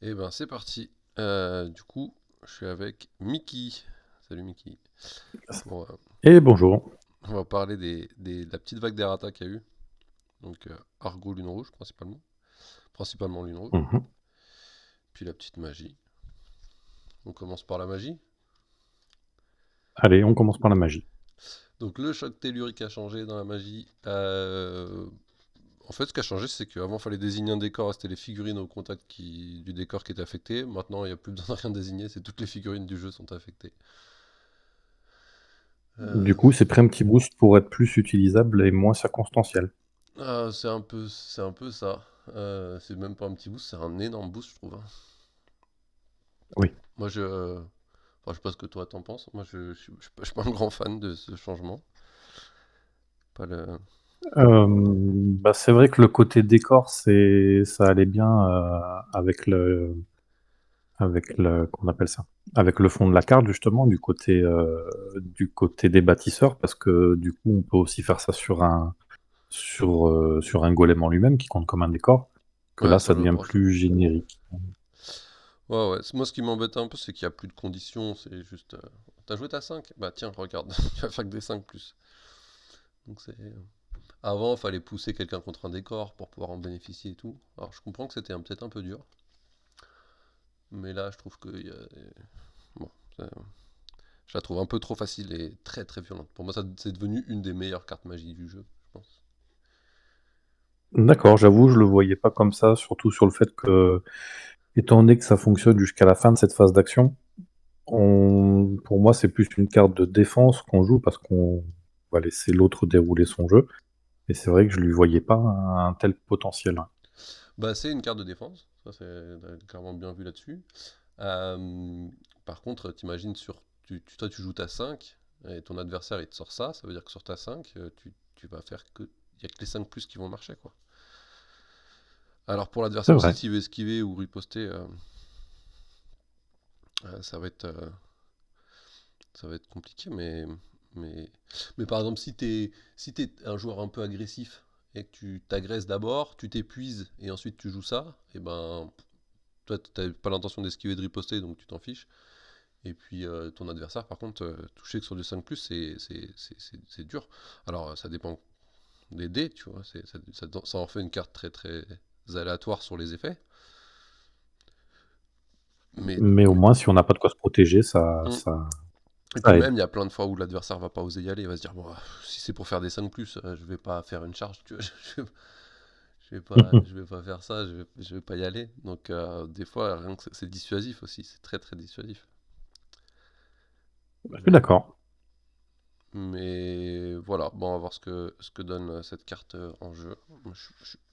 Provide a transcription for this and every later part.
Eh ben c'est parti. Du coup, je suis avec Mickey. Salut Mickey. Bon, Et bonjour. on va parler de la petite vague d'errata qu'il y a eu. Donc Argo, Lune Rouge principalement. Principalement Lune Rouge. Mhm. Puis la petite magie. On commence par la magie. Allez, on commence par la magie. Donc le choc tellurique a changé dans la magie. En fait, ce qui a changé, c'est qu'avant, il fallait désigner un décor, et c'était les figurines au contact du décor qui étaient affectées. Maintenant, il n'y a plus besoin de rien désigner, c'est toutes les figurines du jeu sont affectées. Du Euh, coup, c'est pris un petit boost pour être plus utilisable et moins circonstanciel. c'est un peu ça. C'est même pas un petit boost, c'est un énorme boost, je trouve, hein. Oui. Moi, enfin, je sais pas ce que toi t'en penses. Moi, je suis pas un grand fan de ce changement. Pas le... C'est vrai que le côté décor, ça allait bien qu'on appelle ça, avec le fond de la carte justement du côté des bâtisseurs, parce que du coup, on peut aussi faire ça sur un golem en lui-même qui compte comme un décor. Que Ouais, là, sur ça le devient broche, ouais. plus générique. Ouais, ouais. Moi, ce qui m'embête un peu, c'est qu'il n'y a plus de conditions. C'est juste. T'as joué ta 5? Bah, tiens, regarde. Tu vas faire que des 5 plus. Donc, c'est. Avant, il fallait pousser quelqu'un contre un décor pour pouvoir en bénéficier et tout. Alors, je comprends que c'était peut-être un peu dur. Mais là, je trouve que. Bon, c'est- je la trouve un peu trop facile et très très violente. Pour moi, ça, c'est devenu une des meilleures cartes magie du jeu, je pense. D'accord, j'avoue, je le voyais pas comme ça, surtout sur le fait que, étant donné que ça fonctionne jusqu'à la fin de cette phase d'action, pour moi, c'est plus une carte de défense qu'on joue parce qu'on va laisser l'autre dérouler son jeu. Et c'est vrai que je lui voyais pas un tel potentiel. Bah, c'est une carte de défense, ça c'est clairement bien vu là-dessus. Euh, Par contre, t'imagines toi tu joues ta 5 et ton adversaire il te sort ça, ça veut dire que sur ta 5, tu vas faire que. Il n'y a que les 5 plus qui vont marcher quoi. Alors pour C'est l'adversaire aussi, vrai. s'il veut esquiver ou riposter, ça va être compliqué, mais, mais par exemple, si t'es un joueur un peu agressif et que tu t'agresses d'abord, tu t'épuises et ensuite tu joues ça, et ben toi t'as pas l'intention d'esquiver de riposter donc tu t'en fiches. Et puis ton adversaire, par contre, toucher que sur du 5 c'est dur. Alors ça dépend des dés, tu vois, ça en fait une carte très très aléatoire sur les effets. Mais, Mais au mais- moins, si on n'a pas de quoi se protéger, ça, Hum. ça, Et puis ça même, aide. il y a plein de fois où l'adversaire va pas oser y aller, il va se dire, bon, si c'est pour faire des 5 je vais pas faire une charge, tu vois, je vais pas faire ça, je vais pas y aller. Donc des fois, rien que c'est dissuasif aussi, c'est très très dissuasif. Je suis Mais, d'accord. mais voilà, bon, on va voir ce que donne cette carte en jeu. Moi,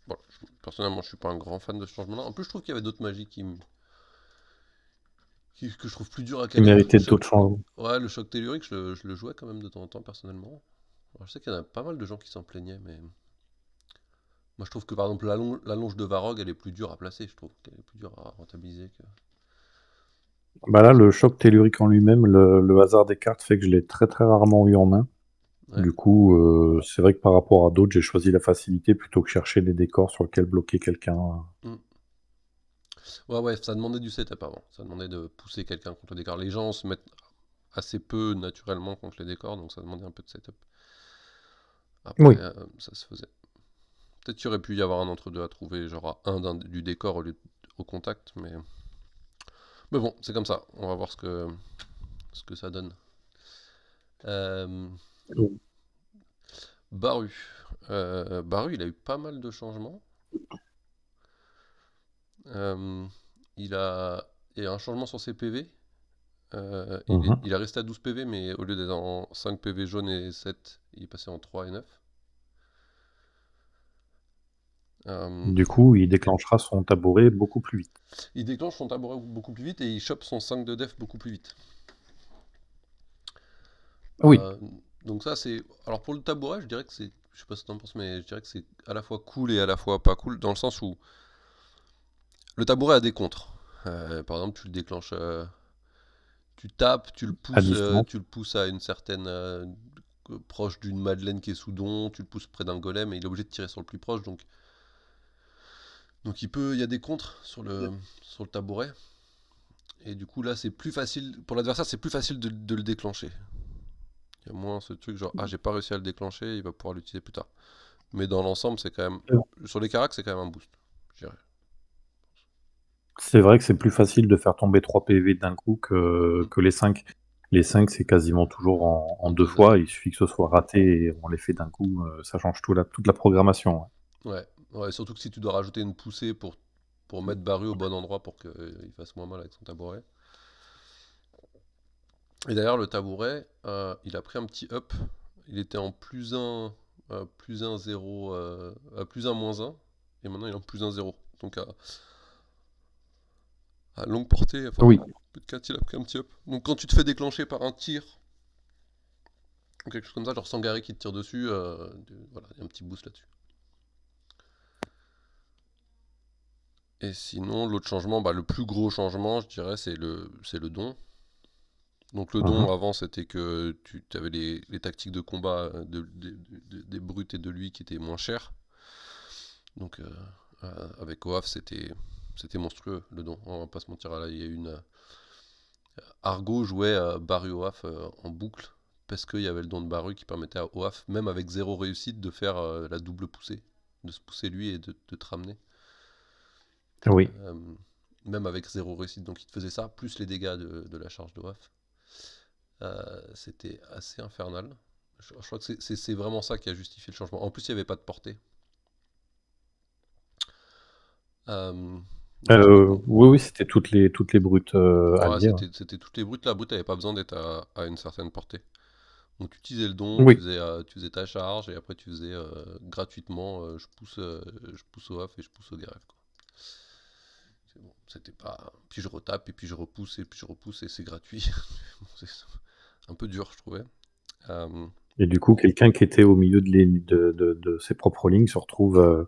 voilà, personnellement, je suis pas un grand fan de ce changement-là. En plus, je trouve qu'il y avait d'autres magies que je trouve plus dur à Qui caler. méritait d'autres changements. Ouais, le choc tellurique, je le jouais quand même de temps en temps, personnellement. Alors, je sais qu'il y en a pas mal de gens qui s'en plaignaient, mais moi je trouve que par exemple la longe de Varrogue, elle est plus dure à placer, je trouve qu'elle est plus dure à rentabiliser Bah que là, ça. le choc tellurique en lui-même, le hasard des cartes fait que je l'ai très très rarement eu en main. Ouais. Du coup, c'est vrai que par rapport à d'autres, j'ai choisi la facilité plutôt que chercher des décors sur lesquels bloquer quelqu'un. Mm. Ouais, ouais, ça demandait du setup avant. Ça demandait de pousser quelqu'un contre le décor. Les gens se mettent assez peu naturellement contre les décors, donc ça demandait un peu de setup. Après, Oui. ça se faisait. Peut-être qu'il aurait pu y avoir un entre-deux à trouver, genre du décor au contact, mais bon, c'est comme ça. On va voir ce que ça donne. Euh, Baru. Baru, il a eu pas mal de changements. Euh, il a, il y a un changement sur ses PV. Il Mhm. a resté à 12 PV, mais au lieu d'être en 5 PV jaune et 7, il est passé en 3 et 9. Euh, Du coup, il déclenchera son tabouret beaucoup plus vite. il déclenche son tabouret beaucoup plus vite et il chope son 5 de def beaucoup plus vite. Oui. Euh, donc ça c'est. Alors pour le tabouret, je dirais que c'est. Je sais pas ce que t'en penses, mais je dirais que c'est à la fois cool et à la fois pas cool, dans le sens où le tabouret a des contres. Par exemple, tu le déclenches, tu tapes, À distance. tu le pousses à une certaine proche d'une madeleine qui est sous don, tu le pousses près d'un golem et il est obligé de tirer sur le plus proche. Donc Donc il y a des contres sur le tabouret. Et du coup là c'est plus facile, pour l'adversaire c'est plus facile de le déclencher. Il y a moins ce truc genre ah j'ai pas réussi à le déclencher, il va pouvoir l'utiliser plus tard. Mais dans l'ensemble c'est quand même, sur les caracs c'est quand même un boost, je dirais. C'est vrai que c'est plus facile de faire tomber 3 PV d'un coup Mm. que les 5. Les 5, c'est quasiment toujours en En 2 dosage. fois. Il suffit que ce soit raté et on les fait d'un coup. Ça change toute la programmation. Ouais. Ouais. Ouais, surtout que si tu dois rajouter une poussée pour mettre Barru au bon endroit pour qu'il fasse moins mal avec son tabouret. Et d'ailleurs, le tabouret, il a pris un petit up. Il était en plus un 0, plus un moins un. Et maintenant, il est en plus un 0. Donc, à longue portée, enfin, Oui. peu de 4, il a pris un petit up. Donc, quand tu te fais déclencher par un tir, ou quelque chose comme ça, genre Sangari qui te tire dessus, voilà, il y a un petit boost là-dessus. Et sinon, l'autre changement, bah, le plus gros changement, je dirais, c'est le don. Donc le don Mhm. avant c'était que tu avais les tactiques de combat des brutes et de lui qui étaient moins chères. Donc avec OAF c'était monstrueux le don. On va pas se mentir là, il y a une Argo jouait Baru OAF en boucle parce qu'il y avait le don de Baru qui permettait à OAF même avec zéro réussite de faire la double poussée, de se pousser lui et de te ramener. Oui. Euh, Même avec zéro réussite. Donc il te faisait ça plus les dégâts de la charge de OAF. C'était assez infernal. Je crois que c'est vraiment ça qui a justifié le changement. En plus, il n'y avait pas de portée. Euh, donc, Oui, oui, c'était toutes les brutes ouais, alliées. Ouais. c'était toutes les brutes. La brute n'avait pas besoin d'être à une certaine portée. Donc, tu utilisais le don, Oui, tu faisais ta charge et après tu faisais gratuitement je pousse au haf et je pousse au garef. Quoi. Bon, c'était pas. Puis je retape et puis je repousse et puis je repousse et c'est gratuit. Bon, c'est un peu dur, je trouvais. Euh, et du coup, quelqu'un qui était au milieu de ses propres lignes se retrouve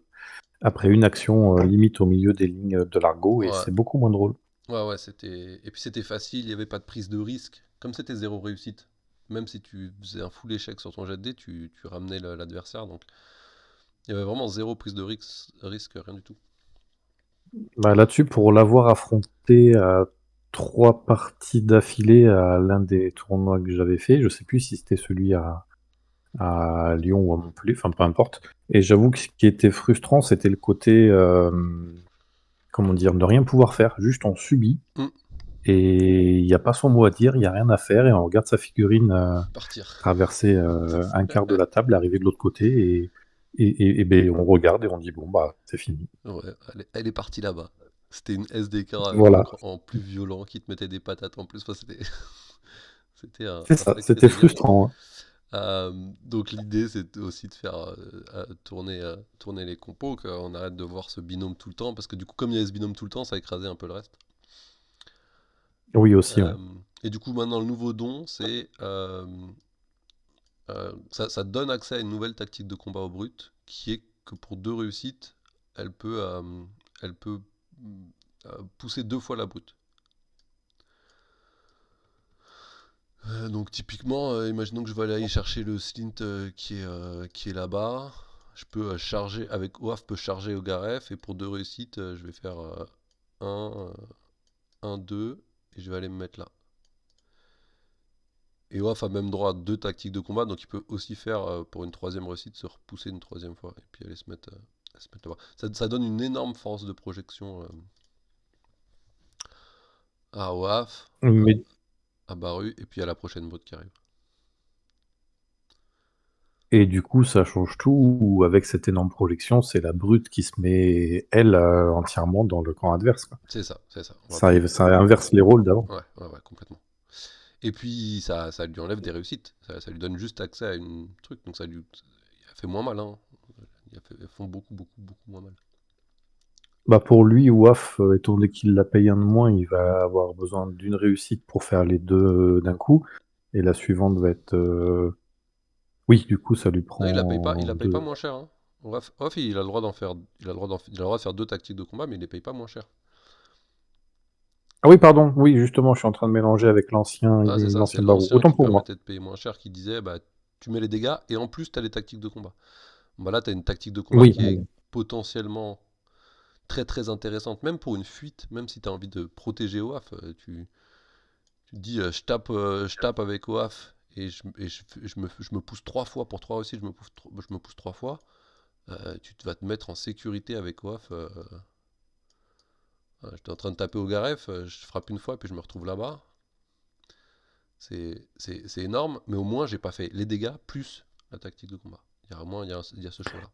après une action limite au milieu des lignes de l'argot et ouais, c'est beaucoup moins drôle. ouais, c'était. Et puis c'était facile, il n'y avait pas de prise de risque. Comme c'était zéro réussite, même si tu faisais un full échec sur ton jet de dés, tu ramenais l'adversaire. Donc il y avait vraiment zéro prise de risque, rien du tout. Bah, là-dessus, pour l'avoir affronté à 3 parties d'affilée à l'un des tournois que j'avais fait, je sais plus si c'était celui à Lyon ou à Montpellier, enfin peu importe. Et j'avoue que ce qui était frustrant, c'était le côté, comment dire, ne rien pouvoir faire, juste on subit, Hmm, et il n'y a pas son mot à dire, il n'y a rien à faire, et on regarde sa figurine partir. traverser un quart de la table, arriver de l'autre côté, et ben, on regarde et on dit bon bah c'est fini. Ouais, elle est partie là-bas. C'était une SDK Voilà, en plus violent qui te mettait des patates en plus. Enfin, c'était c'est un ça, sacré c'était délire. frustrant. Hein. Donc l'idée c'est aussi de faire tourner les compos, qu'on arrête de voir ce binôme tout le temps, parce que du coup comme il y a ce binôme tout le temps, ça écrasait un peu le reste. Oui aussi, ouais. Euh, et du coup maintenant le nouveau don c'est ça te donne accès à une nouvelle tactique de combat au brut, qui est que pour deux réussites, elle peut pousser deux fois la brute. Donc typiquement, imaginons que je vais aller chercher le slint qui est là-bas. Je peux charger, avec OAF peut charger au Garef, et pour deux réussites, je vais faire 1, 1, 2, et je vais aller me mettre là. Et OAF a même droit à deux tactiques de combat, donc il peut aussi faire, pour une troisième réussite, se repousser une troisième fois, et puis aller se mettre là-bas. Ça donne une énorme force de projection à OAF, Mais à Baru, et puis à la prochaine brute qui arrive. et du coup, ça change tout, ou avec cette énorme projection, c'est la brute qui se met, elle, entièrement dans le camp adverse, quoi. C'est ça, c'est ça. On va Ça, plus. ça inverse les rôles d'avant. Ouais, ouais, ouais, complètement. Et puis ça lui enlève des réussites. Ça lui donne juste accès à une truc. Donc il a fait moins mal. Hein. Ils font beaucoup, beaucoup, beaucoup moins mal. Bah pour lui, WAF, étant donné qu'il la paye un de moins, il va avoir besoin d'une réussite pour faire les deux d'un coup, et la suivante va être... Oui, du coup, ça lui Non, il prend la paye pas deux. moins cher. Hein. Off, il a le droit d'en faire, il a le droit de faire deux tactiques de combat, mais il les paye pas moins cher. Ah oui, pardon, oui, justement, je suis en train de mélanger avec Ah, c'est ça, c'est l'ancien barreau. l'ancien Autant qui pour moi. permettait de payer moins cher, qui disait, bah, tu mets les dégâts et en plus, tu as les tactiques de combat. Bah là, tu as une tactique de combat Oui, qui est potentiellement. très très intéressante, même pour une fuite, même si tu as envie de protéger Oaf, tu te dis je tape avec Oaf et je me pousse 3 fois pour 3 réussites, je me pousse 3 fois, vas te mettre en sécurité avec Oaf. J'étais en train de taper au Garef, je frappe une fois et puis je me retrouve là-bas. C'est énorme, mais au moins j'ai pas fait les dégâts plus la tactique de combat. Au moins il y a ce choix-là.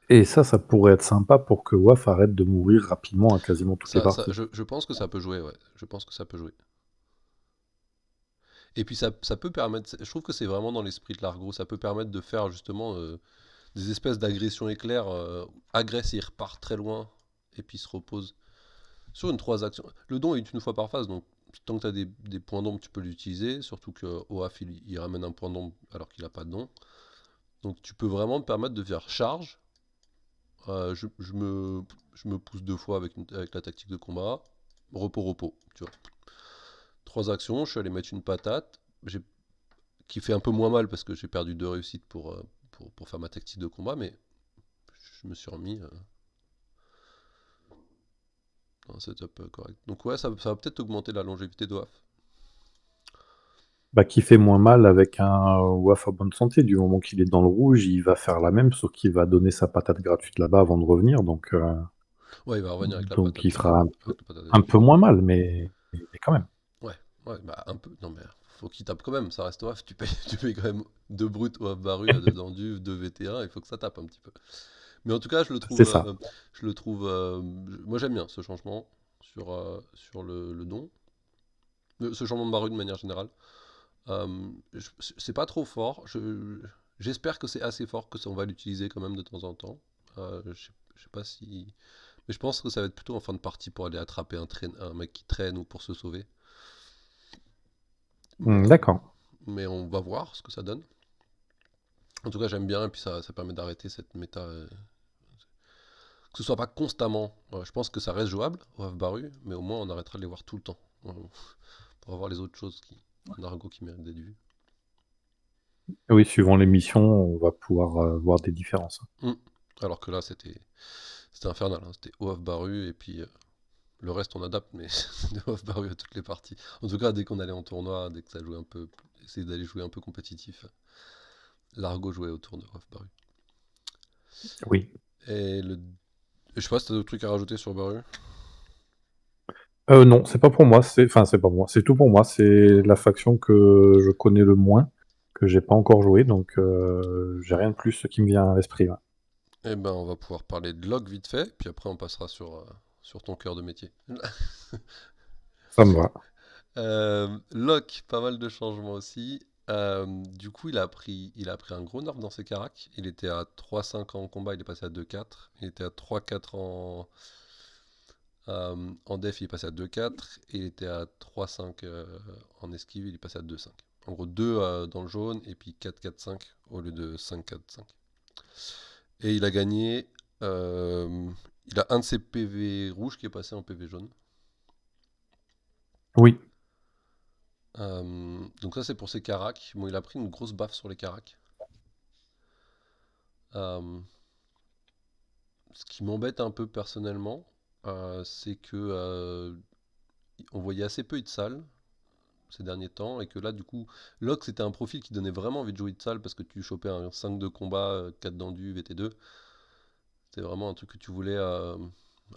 Et ça pourrait être sympa pour que WAF arrête de mourir rapidement à quasiment toutes les parties. Je pense que ça peut jouer, ouais. Je pense que ça peut jouer. Et puis ça peut permettre, je trouve que c'est vraiment dans l'esprit de l'Argo, ça peut permettre de faire justement des espèces d'agressions éclairs, agresse et il repart très loin, et puis il se repose. Sur une 3 actions, le don est une fois par phase, donc tant que tu as des points d'ombre, tu peux l'utiliser, surtout que OAF il ramène un point d'ombre alors qu'il n'a pas de don. Donc tu peux vraiment te permettre de faire charge. Euh, je, je me, je me pousse 2 fois avec la tactique de combat. Repos, repos. Tu vois. 3 actions, je suis allé mettre une patate. Qui fait un peu moins mal parce que j'ai perdu 2 réussites pour faire ma tactique de combat, mais je me suis remis dans un setup correct. Donc ouais, ça va peut-être augmenter la longévité de WAF. Bah, qui fait moins mal avec un WAF à bonne santé. Du moment qu'il est dans le rouge, il va faire la même, sauf qu'il va donner sa patate gratuite là-bas avant de revenir. Ouais, il va revenir Donc il fera avec la patate un peu électrique. moins mal, mais quand même. Ouais, ouais, bah un peu. Non mais faut qu'il tape quand même, ça reste WAF. Tu payes quand même 2 brutes WAF Baru à 2 Dendu, 2 VT1, il faut que ça tape un petit peu. Mais en tout cas, C'est ça. moi j'aime bien ce changement sur le don. Ce changement de Baru de manière générale. C'est pas trop fort. J'espère que c'est assez fort que ça, on va l'utiliser quand même de temps en temps. Je sais pas si. Mais je pense que ça va être plutôt en fin de partie pour aller attraper un mec qui traîne ou pour se sauver. Mais, euh, D'accord. mais on va voir ce que ça donne. En tout cas, j'aime bien et puis ça permet d'arrêter cette méta. Que ce soit pas constamment. Je pense que ça reste jouable au Havbaru, mais au moins on arrêtera de les voir tout le temps. Pour avoir les autres choses en argot qui méritent d'être vues. Oui, suivant les missions, on va pouvoir voir des différences. Mm. Alors que là, c'était infernal, hein. C'était OAF Baru et puis le reste on adapte, mais c'était OAF Baru à toutes les parties. En tout cas, dès qu'on allait en tournoi, dès que ça jouait un peu, essayer d'aller jouer un peu compétitif, l'Argo jouait autour de OAF Baru. Oui. Et je sais pas si t'as d'autres trucs à rajouter sur Baru. Non, c'est pas pour moi. Enfin, c'est pas moi. C'est tout pour moi. C'est la faction que je connais le moins, que j'ai pas encore joué, donc j'ai rien de plus qui me vient à l'esprit, là. Eh ben, on va pouvoir parler de log vite fait, puis après on passera sur ton cœur de métier. Ça me va. Locke, pas mal de changements aussi. Du coup, il a pris un gros nerf dans ses caracs. Il était à 3,5 en combat, il est passé à 2,4. Il était à 3,4 en def, il est passé à 2,4. Et il était à 3,5 en esquive, il est passé à 2,5. En gros, 2 dans le jaune et puis 4,4,5 au lieu de 5,4,5. Et il a gagné. Il a un de ses PV rouges qui est passé en PV jaune. Oui, Donc ça c'est pour ses caracs. Bon, il a pris une grosse baffe sur les caracs. Euh, Ce qui m'embête un peu personnellement, c'est que on voyait assez peu Itzal ces derniers temps et que là du coup, Locke c'était un profil qui donnait vraiment envie de jouer Itzal parce que tu chopais un 5 de combat, 4 d'endu, VT2. C'était vraiment un truc que tu voulais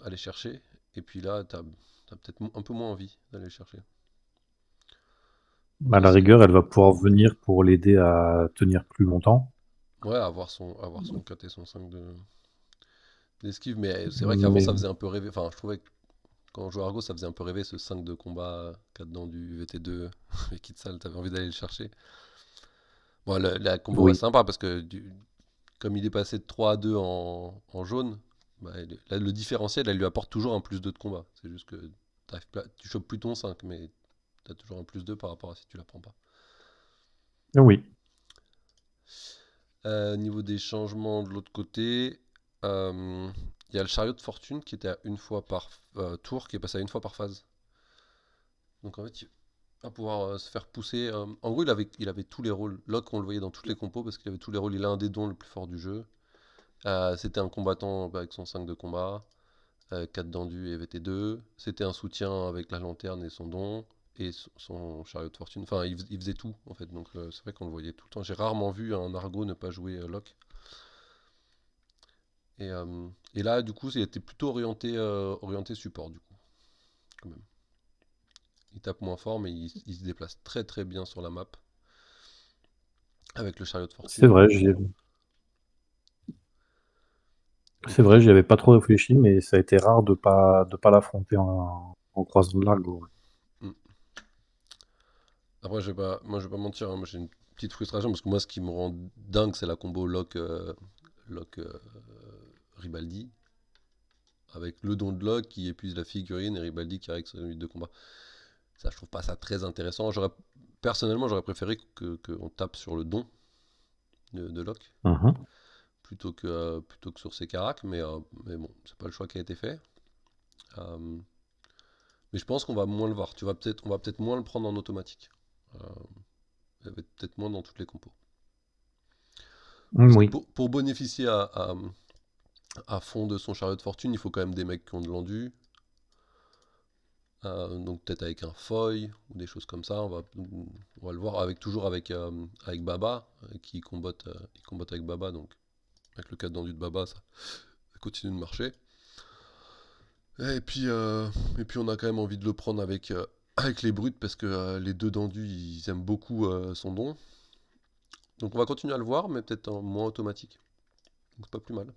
aller chercher. Et puis là, t'as peut-être un peu moins envie d'aller le chercher. à Ça la serait. rigueur, elle va pouvoir venir pour l'aider à tenir plus longtemps. Ouais, avoir son 4 et son 5 d'esquive. Mais c'est vrai qu'avant Mais ça faisait un peu rêver. Enfin, je trouvais que quand on jouait Argo, ça faisait un peu rêver ce 5 de combat, 4 dans du VT2 avec Itzal, t'avais envie d'aller le chercher. Bon, la combo oui, reste sympa parce que comme il est passé de 3 à 2 en jaune, bah, là, le différentiel, elle lui apporte toujours un plus 2 de combat. C'est juste que tu chopes plus ton 5, mais t'as toujours un plus 2 par rapport à si tu la prends pas. oui, Au niveau des changements de l'autre côté, euh, il y a le chariot de fortune qui était à une fois par tour, qui est passé à une fois par phase. Donc en fait, il va pouvoir se faire pousser. En gros, il avait tous les rôles. Locke, on le voyait dans toutes les compos parce qu'il avait tous les rôles. Il a un des dons le plus fort du jeu. C'était un combattant avec son 5 de combat. 4 dendus et VT2. C'était un soutien avec la lanterne et son don, et son chariot de fortune. Enfin, il faisait tout, en fait. Donc, c'est vrai qu'on le voyait tout le temps. J'ai rarement vu un Argo ne pas jouer Lock. Et là, du coup, il était plutôt orienté support, du coup, quand même. Il tape moins fort, mais il se déplace très très bien sur la map avec le chariot de C'est fortune. vrai, Et c'est vrai, puis, j'y avais pas trop réfléchi, mais ça a été rare de pas l'affronter en croisant de l'argot. Ouais. hmm. Après, moi, je vais pas mentir, hein, moi j'ai une petite frustration parce que moi, ce qui me rend dingue, c'est la combo Lock Ribaldi avec le don de Lock qui épuise la figurine et Ribaldi qui arrive sur une lutte de combat. Ça, je trouve pas ça très intéressant. Personnellement, j'aurais préféré qu'on tape sur le don de Lock Mhm. plutôt que sur ses caracs, mais bon, c'est pas le choix qui a été fait. Euh, mais je pense qu'on va moins le voir. On va peut-être moins le prendre en automatique. Euh, il va être peut-être moins dans toutes les compos. Parce que Oui. pour bénéficier à fond de son chariot de fortune, il faut quand même des mecs qui ont de l'endu. Donc peut-être avec un foil ou des choses comme ça. On va le voir toujours avec Baba, il combotte avec Baba, donc avec le 4 d'endu de Baba, ça continue de marcher. Et puis on a quand même envie de le prendre avec les brutes parce que les deux d'endu ils aiment beaucoup son don. Donc on va continuer à le voir, mais peut-être en moins automatique. Donc c'est pas plus mal.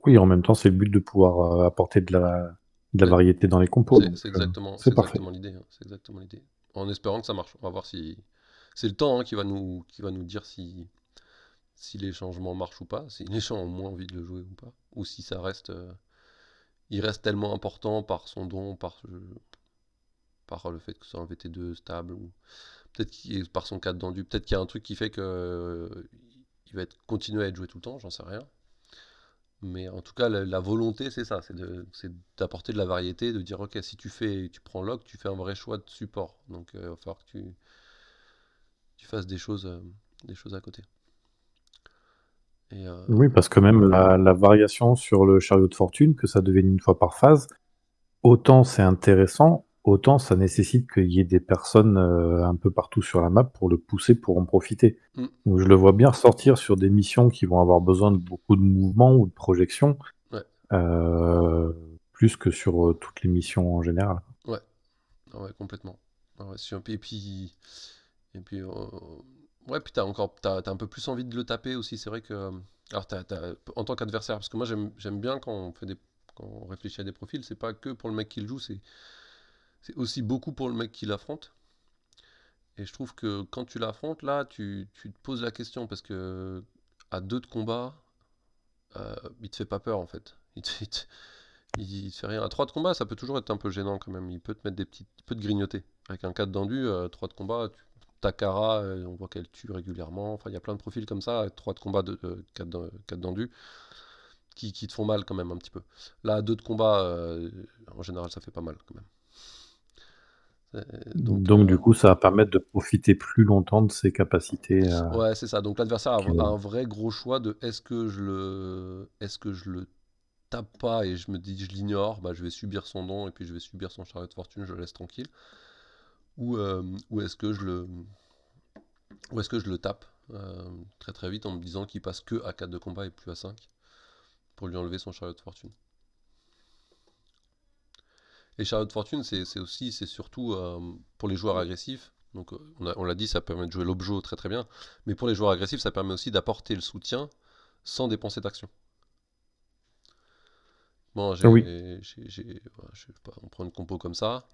Oui, en même temps, c'est le but de pouvoir apporter de la Ouais, variété dans les compos, donc c'est c'est parfait. exactement l'idée, hein, c'est exactement l'idée. En espérant que ça marche. On va voir si c'est le temps, hein, qui va nous dire si les changements marchent ou pas, si les gens ont moins envie de le jouer ou pas, ou si il reste tellement important par son don, par le fait que ce soit un VT2 stable, ou peut-être par son 4 dendu, peut-être qu'il y a un truc qui fait que il va continuer à être joué tout le temps, j'en sais rien. Mais en tout cas, la volonté, c'est ça, c'est d'apporter de la variété, de dire, ok, si tu prends Lock, tu fais un vrai choix de support. Donc, il va falloir que tu fasses des choses à côté. Et Oui, parce que même la variation sur le chariot de fortune, que ça devienne une fois par phase, autant c'est intéressant, autant ça nécessite qu'il y ait des personnes un peu partout sur la map pour le pousser, pour en profiter. mm, Donc je le vois bien ressortir sur des missions qui vont avoir besoin de beaucoup de mouvements ou de projections, ouais, euh, plus que sur toutes les missions en général. ouais, ah ouais, complètement. Ah ouais, et puis, ouais, puis t'as un peu plus envie de le taper aussi. C'est vrai que, alors en tant qu'adversaire, parce que moi j'aime bien quand on réfléchit à des profils, c'est pas que pour le mec qui le joue, c'est aussi beaucoup pour le mec qui l'affronte. Et je trouve que quand tu l'affrontes, là, tu te poses la question parce que à deux de combat, il te fait pas peur en fait. Il te fait rien. À 3 de combat, ça peut toujours être un peu gênant quand même. Il peut te grignoter. Avec un 4 d'endu, 3 de combat, Takara, on voit qu'elle tue régulièrement. Enfin, il y a plein de profils comme ça, 3 de combat, 4 d'endu, qui te font mal quand même un petit peu. Là, 2 de combat, en général, ça fait pas mal quand même. Donc, Donc du coup, ça va permettre de profiter plus longtemps de ses capacités. ouais, c'est ça. Donc l'adversaire a Qu'il- un vrai gros choix de est-ce que je le tape pas et je me dis je l'ignore, bah, je vais subir son don et puis je vais subir son chariot de fortune, je le laisse tranquille. Ou, euh, ou est-ce que je le tape très très vite en me disant qu'il passe que à 4 de combat et plus à 5 pour lui enlever son chariot de fortune. Et chariot de fortune, c'est surtout pour les joueurs agressifs. Donc on l'a dit, ça permet de jouer l'objet très très bien. Mais pour les joueurs agressifs, ça permet aussi d'apporter le soutien sans dépenser d'action. Bon, Oui, voilà, je sais pas, on prend une compo comme ça.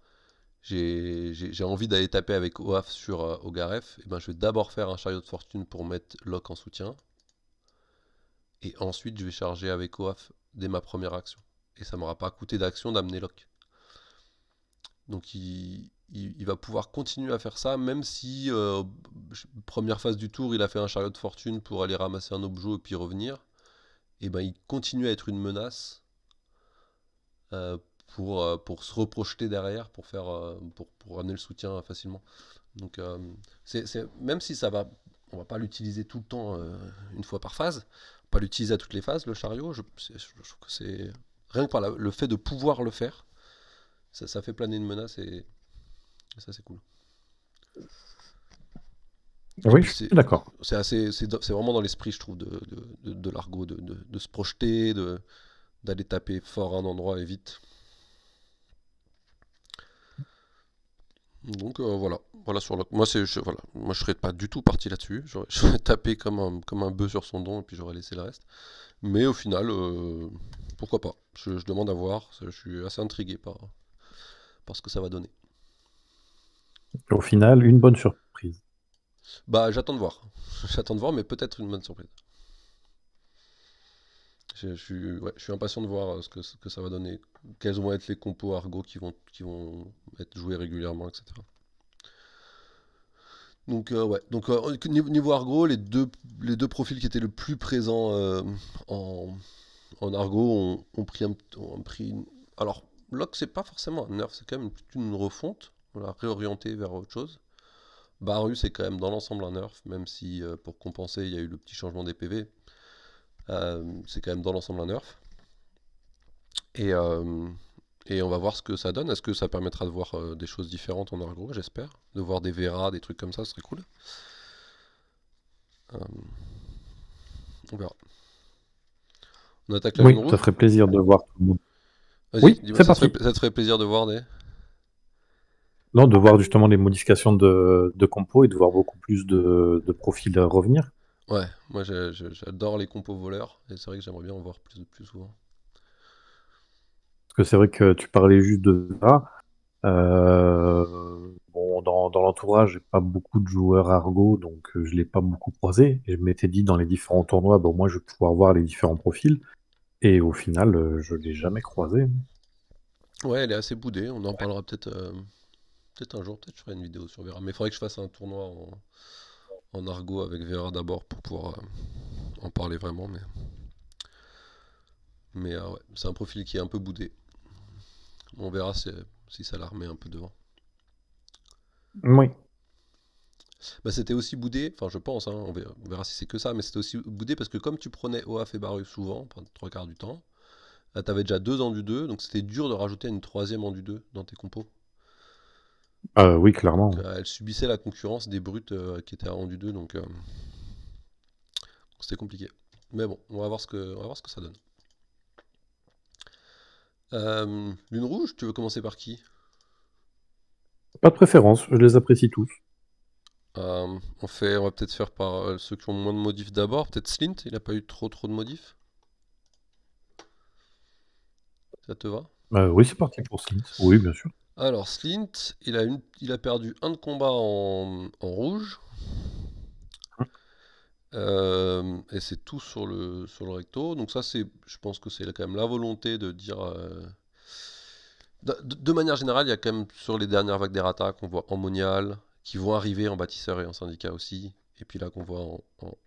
J'ai envie d'aller taper avec OAF sur Ogaref. Et ben, je vais d'abord faire un chariot de fortune pour mettre Lock en soutien. Et ensuite, je vais charger avec OAF dès ma première action. Et ça m'aura pas coûté d'action d'amener Lock. Donc il va pouvoir continuer à faire ça, même si première phase du tour, il a fait un chariot de fortune pour aller ramasser un objet et puis revenir. Et ben il continue à être une menace euh, pour se reprojeter derrière, pour amener le soutien facilement. Donc même si ça va on va pas l'utiliser tout le temps, une fois par phase. Pas l'utiliser à toutes les phases, le chariot. Je trouve que c'est. Rien que par le fait de pouvoir le faire, ça fait planer une menace et ça c'est cool. Et Oui, puis je suis d'accord. c'est vraiment dans l'esprit, je trouve, de l'argot, de se projeter, d'aller taper fort à un endroit et vite. Donc voilà, moi voilà, moi je serais pas du tout parti là-dessus. J'aurais tapé comme un bœuf sur son don et puis j'aurais laissé le reste. Mais au final, pourquoi pas? Je demande à voir. Je suis assez intrigué par ce que ça va donner. Au final, une bonne surprise. Bah j'attends de voir. J'attends de voir, mais peut-être une bonne surprise. Je suis impatient de voir ce que ça va donner. Quels vont être les compos Argo qui vont être joués régulièrement, etc. Donc ouais, donc niveau Argo, les deux profils qui étaient le plus présents en, en Argo ont pris Alors, Locke, c'est pas forcément un nerf, c'est quand même une refonte. On l'a réorienté vers autre chose. Baru, c'est quand même dans l'ensemble un nerf, même si pour compenser, il y a eu le petit changement des PV. C'est quand même dans l'ensemble un nerf. Et, et on va voir ce que ça donne. Est-ce que ça permettra de voir des choses différentes en Argo, j'espère. De voir des Vera, des trucs comme ça, ce serait cool. Euh, on verra. On attaque la lune Oui, ça rouge. ferait plaisir de voir tout le monde. Vas-y, Oui, dis-moi, c'est parti. ça te ferait plaisir de voir des. Non, de voir justement les modifications de compo et de voir beaucoup plus de profils revenir. Ouais, moi j'adore les compos voleurs, et c'est vrai que j'aimerais bien en voir plus souvent. Parce que c'est vrai que tu parlais juste de ça. Bon, dans l'entourage, j'ai pas beaucoup de joueurs Argo, donc je l'ai pas beaucoup croisé. Et je m'étais dit dans les différents tournois, bon, moi je vais pouvoir voir les différents profils. Et au final, je l'ai jamais croisé. Ouais, elle est assez boudée, on en parlera peut-être un jour, peut-être je ferai une vidéo sur Vera. Mais il faudrait que je fasse un tournoi en Argo avec Vera d'abord pour pouvoir en parler vraiment. Mais ouais, c'est un profil qui est un peu boudé. On verra si ça la remet un peu devant. Oui. Bah, c'était aussi boudé, enfin je pense, hein, on verra si c'est que ça, mais c'était aussi boudé parce que comme tu prenais OAF et Baru souvent, enfin, trois quarts du temps, t'avais déjà deux en du 2, donc c'était dur de rajouter une troisième en du 2 dans tes compos. Oui, Donc clairement. elle subissait la concurrence des brutes qui étaient à en du 2, donc c'était compliqué. Mais bon, on va voir ce que ça donne. Lune rouge, tu veux commencer par qui? Pas de préférence, je les apprécie tous. On va peut-être faire par ceux qui ont moins de modifs d'abord. Peut-être Slint, il a pas eu trop de modifs. Ça te va? Oui, c'est parti pour Slint. Oui, bien sûr. Alors Slint, il a perdu un de combat en rouge. Et c'est tout sur le recto. Donc ça, je pense que c'est quand même la volonté de dire. De manière générale, il y a quand même sur les dernières vagues d'errata qu'on voit en monial, qui vont arriver en bâtisseur et en syndicat aussi. Et puis là qu'on voit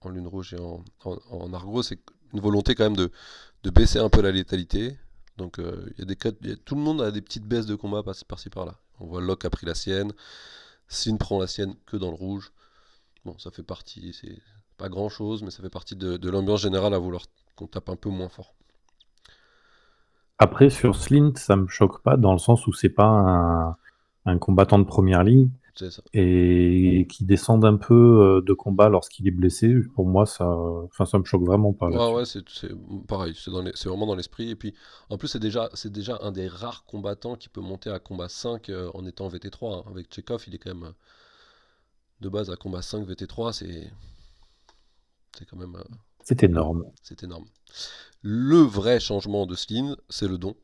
en lune rouge et en argot, c'est une volonté quand même de baisser un peu la létalité. Donc il y a tout le monde a des petites baisses de combat par-ci par-là. On voit Locke a pris la sienne, Sin prend la sienne que dans le rouge. Bon, ça fait partie, c'est pas grand chose, mais ça fait partie de l'ambiance générale à vouloir qu'on tape un peu moins fort. Après, sur Slint, ça me choque pas dans le sens où c'est pas un combattant de première ligne C'est ça. et qui descende un peu de combat lorsqu'il est blessé. Pour moi, enfin, ça me choque vraiment pas Ouais, là-dessus. ouais, c'est pareil, c'est vraiment dans l'esprit. Et puis, en plus, c'est déjà un des rares combattants qui peut monter à combat 5 en étant VT3, hein. Avec Chekhov, il est quand même de base à combat 5 VT3, c'est quand même C'est énorme. c'est énorme. Le vrai changement de Sleen, c'est le don.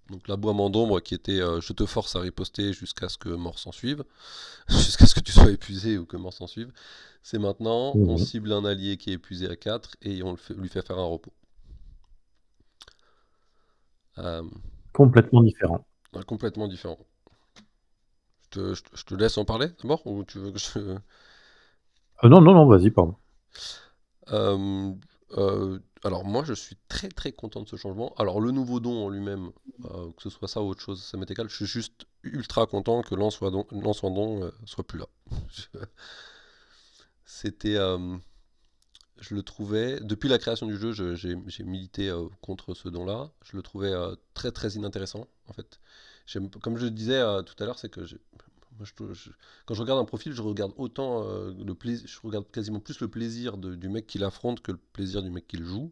Donc l'aboiement d'ombre qui était je te force à riposter jusqu'à ce que mort s'en suive, jusqu'à ce que tu sois épuisé ou que mort s'en suive. C'est maintenant, on Mhm. cible un allié qui est épuisé à 4 et lui fait faire un repos. Euh, Complètement différent. Complètement différent. Je te laisse en parler d'abord ou tu veux que je. Non, non, non, vas-y, pardon. Euh, alors moi je suis très content de ce changement. Alors le nouveau don en lui-même, que ce soit ça ou autre chose, ça m'est égal. Je suis juste ultra content que Lance en don soit plus là. C'était, je le trouvais, depuis la création du jeu, j'ai milité contre ce don-là. Je le trouvais très très inintéressant, en fait. Comme je le disais tout à l'heure, c'est que moi, quand je regarde un profil, je regarde autant le plaisir, je regarde quasiment plus le plaisir du mec qui l'affronte que le plaisir du mec qui le joue.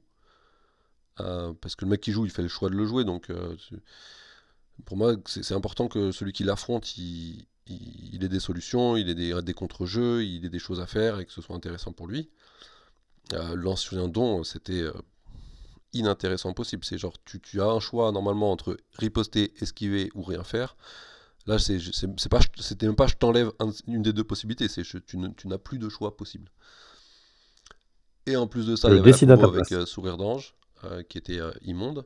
Parce que le mec qui joue, il fait le choix de le jouer, donc pour moi, c'est important que celui qui l'affronte, il ait des solutions, il ait des contre-jeux, il ait des choses à faire et que ce soit intéressant pour lui. L'ancien don, c'était inintéressant possible. C'est genre, tu as un choix normalement entre riposter, esquiver ou rien faire. Là, c'était même pas je t'enlève une des deux possibilités, tu n'as plus de choix possible. Et en plus de ça, il y Je avait la décide à combo ta avec place. Sourire d'Ange, qui était immonde.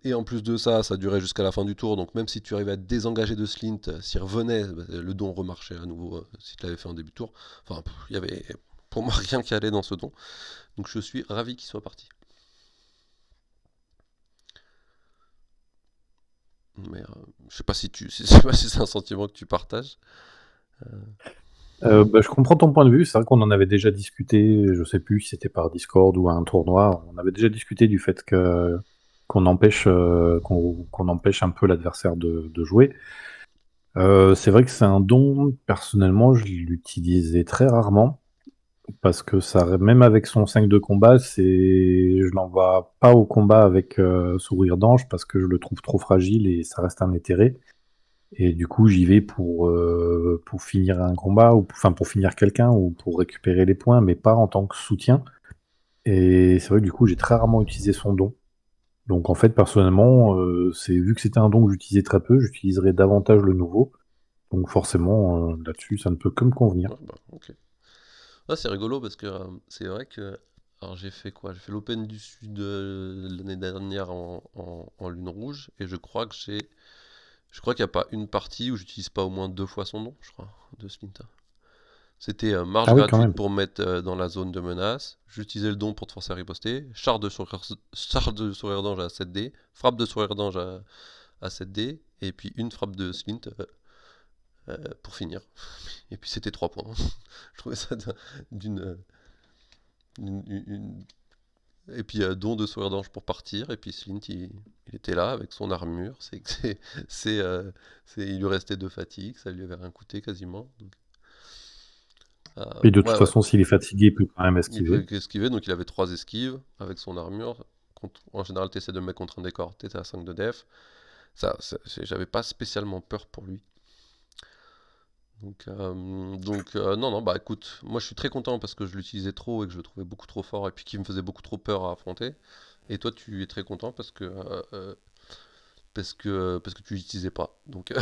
Et en plus de ça, ça durait jusqu'à la fin du tour, donc même si tu arrivais à te désengager de Slint, s'il revenait, le don remarchait à nouveau si tu l'avais fait en début de tour. Enfin, il y avait pour moi rien qui allait dans ce don. Donc je suis ravi qu'il soit parti. Mais je sais pas si je sais pas si c'est un sentiment que tu partages. Bah, je comprends ton point de vue. C'est vrai qu'on en avait déjà discuté. Je sais plus si c'était par Discord ou à un tournoi. On avait déjà discuté du fait que qu'on empêche un peu l'adversaire de jouer. C'est vrai que c'est un don. Personnellement, je l'utilisais très rarement parce que ça, même avec son 5 de combat, je l'envoie pas au combat avec Sourire d'Ange parce que je le trouve trop fragile et ça reste un éthéré. Et du coup, j'y vais pour finir un combat, ou enfin pour finir quelqu'un, ou pour récupérer les points, mais pas en tant que soutien. Et c'est vrai que du coup, j'ai très rarement utilisé son don. Donc en fait, personnellement, vu que c'était un don que j'utilisais très peu, j'utiliserais davantage le nouveau. Donc forcément, là-dessus, ça ne peut que me convenir. Ouais, bah, ok. Ah, c'est rigolo parce que c'est vrai que. Alors j'ai fait quoi? J'ai fait l'Open du Sud l'année dernière en lune rouge et je crois qu'il n'y a pas une partie où j'utilise pas au moins deux fois son nom, je crois, de Slinta. C'était marge Ah oui, quand gratuite même. pour mettre dans la zone de menace. J'utilisais le don pour te forcer à riposter. Char de sourire d'ange à 7D. Frappe de sourire d'ange à 7D. Et puis une frappe de Slint pour finir. Et puis c'était 3 points. Je trouvais ça d'une. Une- Et puis don de sourire d'ange pour partir. Et puis Slint, il était là avec son armure. C'est, euh, il lui restait deux fatigues. Ça lui avait rien coûté quasiment. Donc, Et de toute ouais, ouais. façon, s'il est fatigué, il peut quand même Il peut esquiver. esquiver, donc il avait 3 esquives avec son armure. En général, tu essaies de le mettre contre un décor, tu à 5 de def. J'avais pas spécialement peur pour lui. Non, non, bah écoute, moi je suis très content parce que je l'utilisais trop et que je le trouvais beaucoup trop fort et puis qu'il me faisait beaucoup trop peur à affronter. Et toi, tu es très content parce que tu l'utilisais pas. Donc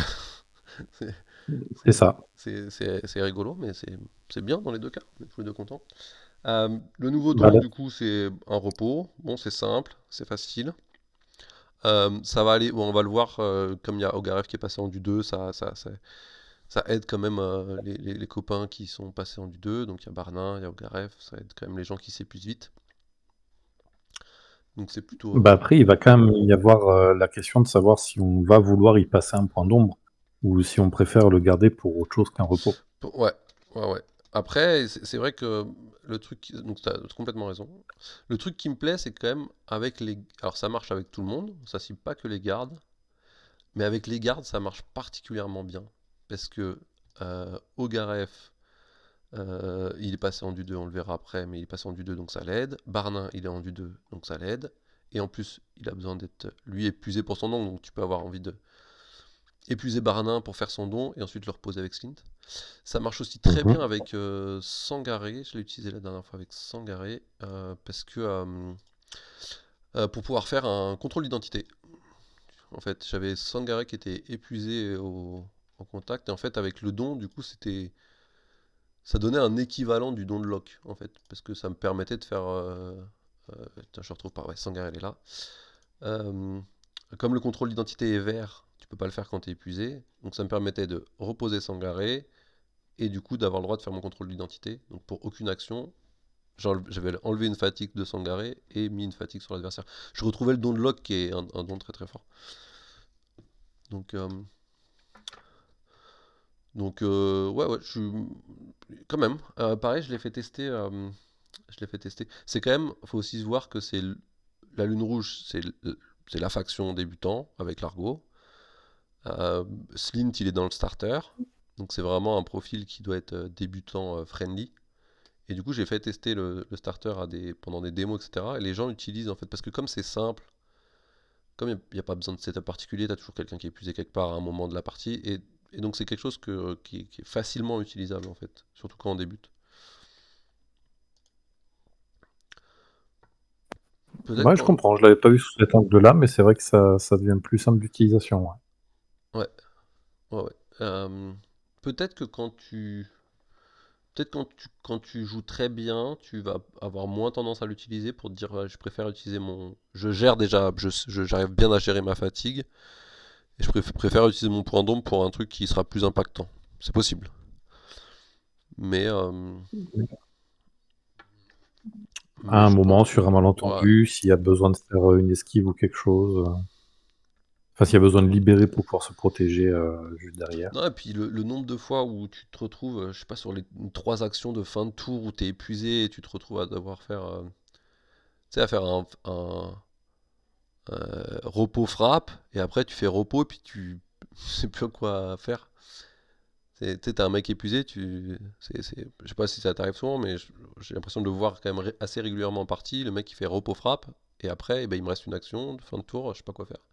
c'est C'est c'est- ça. c'est rigolo, mais c'est bien dans les deux cas. On est tous les deux contents. Le nouveau Bah, don, du coup, c'est un repos. Bon, c'est simple, c'est facile. Ça va aller, bon, on va le voir, comme il y a Ogarev qui est passé en du 2, ça aide quand même les copains qui sont passés en du 2. Donc il y a Barnin, il y a Ogarev, ça aide quand même les gens qui s'épuisent vite. Donc c'est plutôt. bah après, il va quand même y avoir la question de savoir si on va vouloir y passer un point d'ombre ou si on préfère le garder pour autre chose qu'un repos. Ouais, ouais, ouais. Après, c'est vrai que le truc. Donc tu as complètement raison. Le truc qui me plaît, c'est quand même avec les. Alors ça marche avec tout le monde, ça cible pas que les gardes. Mais avec les gardes, ça marche particulièrement bien. Parce que Ogaref, il est passé en du 2, on le verra après, mais il est passé en du 2, donc ça l'aide. Barnin, il est en du 2, donc ça l'aide. Et en plus, il a besoin d'être, lui, épuisé pour son don, donc tu peux avoir envie de épuiser Barnin pour faire son don et ensuite le reposer avec Slint. Ça marche aussi très bien Mhm. avec Sangaré, je l'ai utilisé la dernière fois avec Sangaré, parce que pour pouvoir faire un contrôle d'identité. En fait, j'avais Sangaré qui était épuisé en contact, et en fait, avec le don, du coup, ça donnait un équivalent du don de Locke, en fait, parce que ça me permettait de faire. Putain, je retrouve pas, ouais, Sangaré, elle est là. Euh, Comme le contrôle d'identité est vert, tu peux pas le faire quand tu es épuisé, donc ça me permettait de reposer Sangaré, et du coup d'avoir le droit de faire mon contrôle d'identité. Donc pour aucune action, j'avais enlevé une fatigue de Sangaré et mis une fatigue sur l'adversaire. Je retrouvais le don de Locke qui est un don très très fort. Donc, euh, Donc, ouais, ouais, quand même. Pareil, je l'ai fait tester. C'est quand même, faut aussi se voir que la Lune Rouge, c'est la faction débutant avec l'Argo. Euh, Slint, il est dans le starter. Donc, c'est vraiment un profil qui doit être débutant friendly. Et du coup, j'ai fait tester le starter pendant des démos, etc. Et les gens l'utilisent en fait, parce que comme c'est simple, comme il n'y a pas besoin de setup particulier, tu as toujours quelqu'un qui est épuisé quelque part à un moment de la partie. Et donc, c'est quelque chose qui est facilement utilisable en fait, surtout quand on débute. Peut-être Ouais, je quand. comprends. Je l'avais pas vu sous cet angle-là, mais c'est vrai que ça devient plus simple d'utilisation. Ouais. Ouais, ouais, ouais. Peut-être que quand tu joues très bien, tu vas avoir moins tendance à l'utiliser pour te dire je préfère utiliser Je gère déjà, j'arrive bien à gérer ma fatigue, et je préfère utiliser mon point d'ombre pour un truc qui sera plus impactant. C'est possible. Mais, À mais un je pense moment, que. sur un Ouais. malentendu, s'il y a besoin de faire une esquive ou quelque chose. Enfin, s'il y a besoin de libérer pour pouvoir se protéger juste derrière. Non, et puis le nombre de fois où tu te retrouves, je sais pas, sur les trois actions de fin de tour où tu es épuisé et tu te retrouves à devoir faire. Tu sais, à faire repos frappe, et après tu fais repos, et puis tu sais plus quoi faire. Tu sais, t'as un mec épuisé, je sais pas si ça t'arrive souvent, mais j'ai l'impression de le voir quand même assez régulièrement en partie. Le mec qui fait repos frappe, et après, eh ben, il me reste une action de fin de tour, je sais pas quoi faire.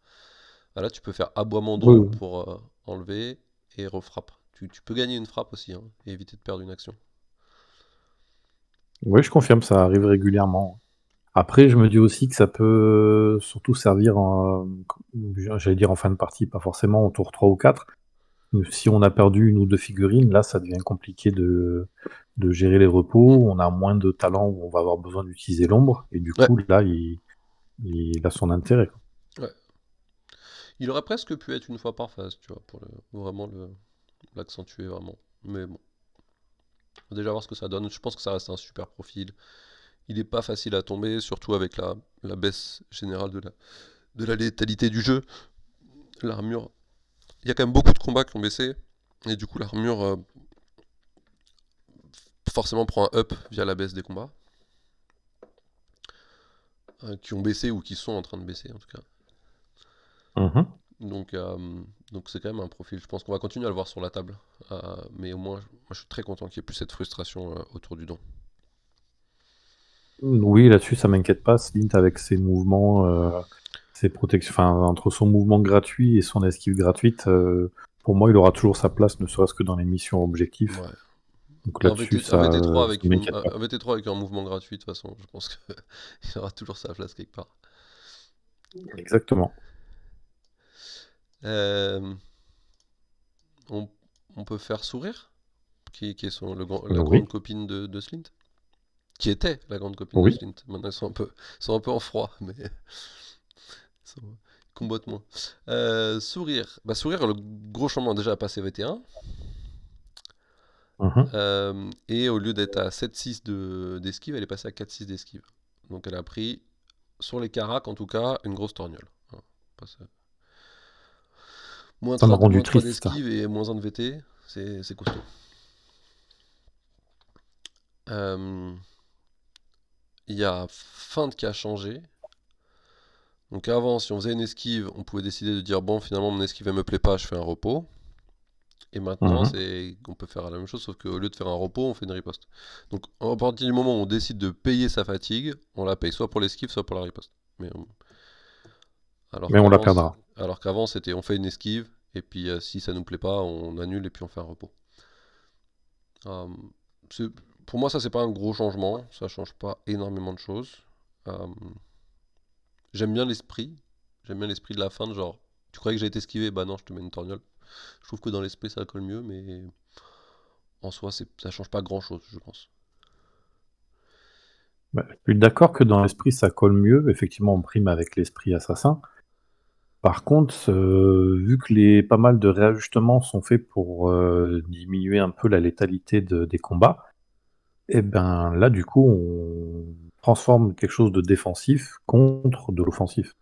Ah, là, tu peux faire aboiement Oui, d'ombre oui. pour enlever et refrappe. Tu peux gagner une frappe aussi, hein, et éviter de perdre une action. Oui, je confirme, ça arrive régulièrement. Après, je me dis aussi que ça peut surtout servir j'allais dire en fin de partie, pas forcément au tour 3 ou 4. Si on a perdu une ou deux figurines, là, ça devient compliqué de gérer les Mm. repos. On a moins de talent où on va avoir besoin d'utiliser l'ombre. Et du Ouais, coup, là, il a son intérêt, quoi. ouais. Il aurait presque pu être une fois par phase, tu vois, pour vraiment l'accentuer vraiment. Mais bon, on va déjà voir ce que ça donne. Je pense que ça reste un super profil. Il est pas facile à tomber, surtout avec la baisse générale de la létalité du jeu. L'armure, il y a quand même beaucoup de combats qui ont baissé, et du coup l'armure forcément prend un up via la baisse des combats, qui ont baissé ou qui sont en train de baisser en tout cas. Mhm. Donc donc c'est quand même un profil, je pense qu'on va continuer à le voir sur la table. Mais au moins, moi je suis très content qu'il n'y ait plus cette frustration autour du don. Oui, là-dessus, ça m'inquiète pas. Slint avec ses mouvements, ses protections, enfin, entre son mouvement gratuit et son esquive gratuite, pour moi, il aura toujours sa place, ne serait-ce que dans les missions objectifs. Ouais. Donc Un, là-dessus, VT, un VT3 ça avec m'inquiète pas. un VT3 avec un mouvement gratuit, de toute façon, je pense qu'il aura toujours sa place quelque part. Exactement. Euh, on, on peut faire sourire, qui est la grande Oui, copine de Slint, qui était la grande copine de oui. Slint. Maintenant, ils sont un peu en froid, mais ils combattent moins. Sourire. Bah, sourire, le gros changement déjà a passé VT1. Mhm. Et au lieu d'être à 7-6 d'esquive, elle est passée à 4-6 d'esquive. Donc elle a pris, sur les caracs en tout cas, une grosse torgnole. Hein. Moins Ça m'a 3, rendu moins 3 triste. d'esquive et moins 1 de VT, c'est costaud. Euh, Il y a feinte qui a changé. Donc avant, si on faisait une esquive, on pouvait décider de dire bon, finalement mon esquive elle me plaît pas, je fais un repos. Et maintenant, Mhm. c'est on peut faire la même chose, sauf qu'au lieu de faire un repos, on fait une riposte. Donc à partir du moment où on décide de payer sa fatigue, on la paye soit pour l'esquive, soit pour la riposte. Mais alors Mais on la qu'avant, perdra. alors qu'avant c'était on fait une esquive et puis si ça nous plaît pas, on annule et puis on fait un repos. Euh, c'est- pour moi, ça c'est pas un gros changement, ça change pas énormément de choses. Euh, J'aime bien l'esprit, j'aime bien l'esprit de la fin, de genre tu croyais que j'ai été esquivé, bah non, je te mets une torgnole. Je trouve que dans l'esprit ça colle mieux, mais en soi ça change pas grand chose, je pense. Bah, je suis d'accord que dans l'esprit, ça colle mieux. Effectivement, on prime avec l'esprit assassin. Par contre, vu que pas mal de réajustements sont faits pour diminuer un peu la létalité des combats, et ben là, du coup, on transforme quelque chose de défensif contre de l'offensif.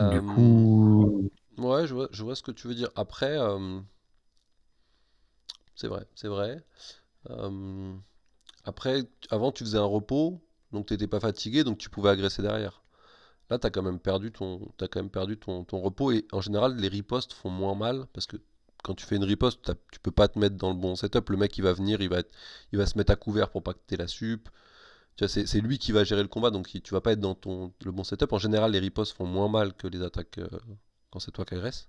Du Euh, coup, ouais, je vois ce que tu veux dire. Après, c'est vrai, c'est vrai. Euh, Après, avant, tu faisais un repos, donc t'étais pas fatigué, donc tu pouvais agresser derrière. Là, t'as quand même perdu ton repos, et en général, les ripostes font moins mal, parce que quand tu fais une riposte, tu peux pas te mettre dans le bon setup. Le mec, il va venir, il va se mettre à couvert pour pas que t'aies la sup. Tu vois, c'est lui qui va gérer le combat, donc tu vas pas être dans le bon setup. En général, les ripostes font moins mal que les attaques quand c'est toi qui agresse,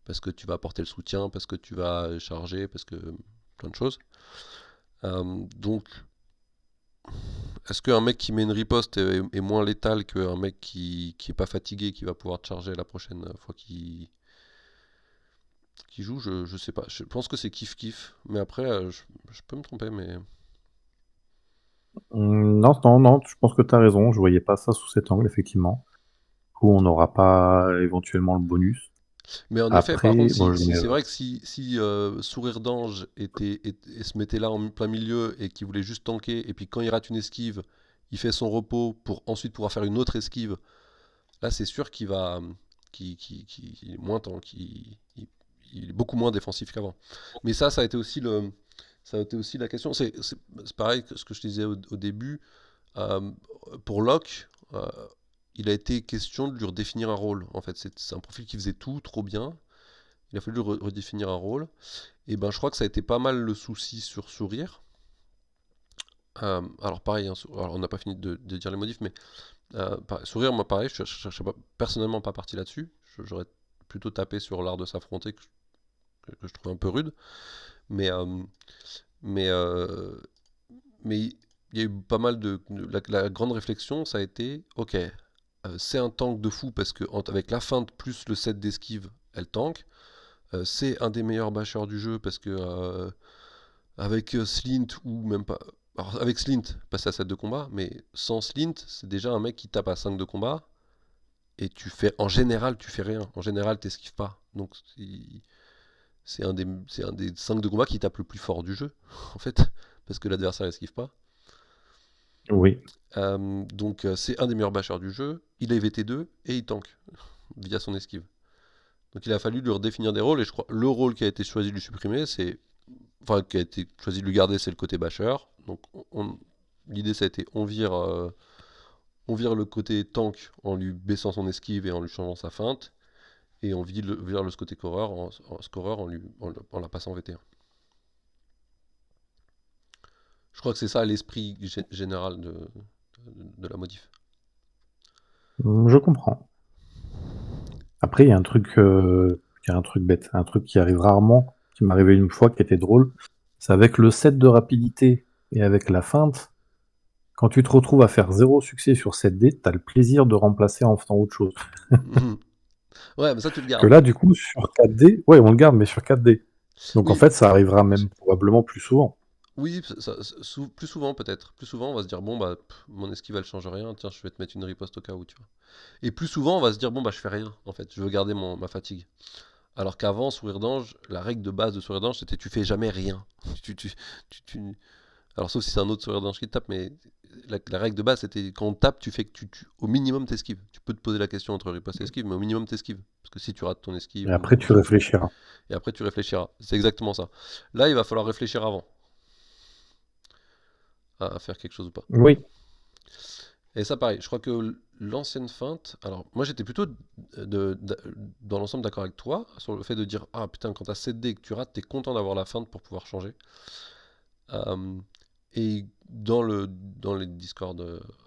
parce que tu vas apporter le soutien, parce que tu vas charger, parce que plein de choses. Donc, est-ce qu'un mec qui met une riposte est moins létal qu'un mec qui est pas fatigué, qui va pouvoir te charger la prochaine fois qu'il joue? Je sais pas. Je pense que c'est kiff-kiff. Mais après, je peux me tromper, mais... Non, non, non, je pense que tu as raison. Je voyais pas ça sous cet angle, effectivement. Du coup, on n'aura pas éventuellement le bonus. Mais en effet, par Après, contre, bon, si c'est vrai que si Sourire d'Ange et se mettait là en plein milieu et qu'il voulait juste tanker, et puis quand il rate une esquive, il fait son repos pour ensuite pouvoir faire une autre esquive, là c'est sûr qu'il va... qu'il est moins tank, il est beaucoup moins défensif qu'avant. Mais ça a été aussi ça a été aussi la question. C'est pareil que ce que je te disais au début. Euh, pour Locke, il a été question de lui redéfinir un rôle. En fait, c'est un profil qui faisait tout trop bien. Il a fallu redéfinir un rôle. Et ben, je crois que ça a été pas mal le souci sur Sourire. Alors pareil, hein, alors, on n'a pas fini de dire les modifs, mais Sourire, moi pareil, je ne cherchais pas, personnellement pas parti là-dessus. J'aurais plutôt tapé sur l'art de s'affronter que je trouve un peu rude. Mais, euh, mais, euh, mais il y a eu pas mal la grande réflexion, ça a été, ok, c'est un tank de fou parce que avec la feinte plus le set d'esquive, elle tank. C'est un des meilleurs bashers du jeu parce que avec Slint ou même pas. Alors avec Slint, passer à 7 de combat, mais sans Slint, c'est déjà un mec qui tape à 5 de combat et en général, tu fais rien. En général, t'esquives pas. Donc c'est un des 5 de combat qui tape le plus fort du jeu, en fait, parce que l'adversaire esquive pas. oui. C'est un des meilleurs bashers du jeu. Il est VT2 et il tank via son esquive. Donc il a fallu lui redéfinir des rôles et je crois le rôle qui a été choisi de lui supprimer, enfin qui a été choisi de lui garder, c'est le côté basher. Donc l'idée ça a été on vire le côté tank en lui baissant son esquive et en lui changeant sa feinte, et on vire le côté scoreur en la passant VT1. Je crois que c'est ça l'esprit général de la modif. Je comprends. Après, il y a un truc bête, un truc qui arrive rarement, qui m'est arrivé une fois, qui était drôle. C'est avec le set de rapidité et avec la feinte, quand tu te retrouves à faire 0 succès sur 7D, t'as le plaisir de remplacer en faisant autre chose. Ouais, mais ça tu le Que gardes. là, du coup, sur 4D, ouais, on le garde, mais sur 4D. Donc en Oui, fait, ça arrivera même probablement plus souvent. oui, plus souvent peut-être. Plus souvent, on va se dire, bon, bah, mon esquive, elle change rien, tiens, je vais te mettre une riposte au cas où, tu vois. Et plus souvent, on va se dire, bon, bah, je fais rien, en fait, je veux garder ma fatigue. Alors qu'avant, Sourire d'Ange, la règle de base de Sourire d'Ange, c'était tu fais jamais rien. Tu, tu, tu- Alors, sauf si c'est un autre Sourire d'Ange qui te tape, mais la règle de base, c'était quand on te tape, tu fais que au minimum t'esquives. Tu peux te poser la question entre riposte et esquive, mais au minimum t'esquives. Parce que si tu rates ton Et esquive, après, tu réfléchiras. et après tu réfléchiras. C'est exactement ça. Là, il va falloir réfléchir avant à faire quelque chose ou pas. Oui. Et ça, pareil, je crois que l'ancienne feinte. Alors, moi j'étais plutôt dans l'ensemble d'accord avec toi sur le fait de dire ah putain, quand t'as 7D et que tu rates, t'es content d'avoir la feinte pour pouvoir changer. Euh, et dans les Discord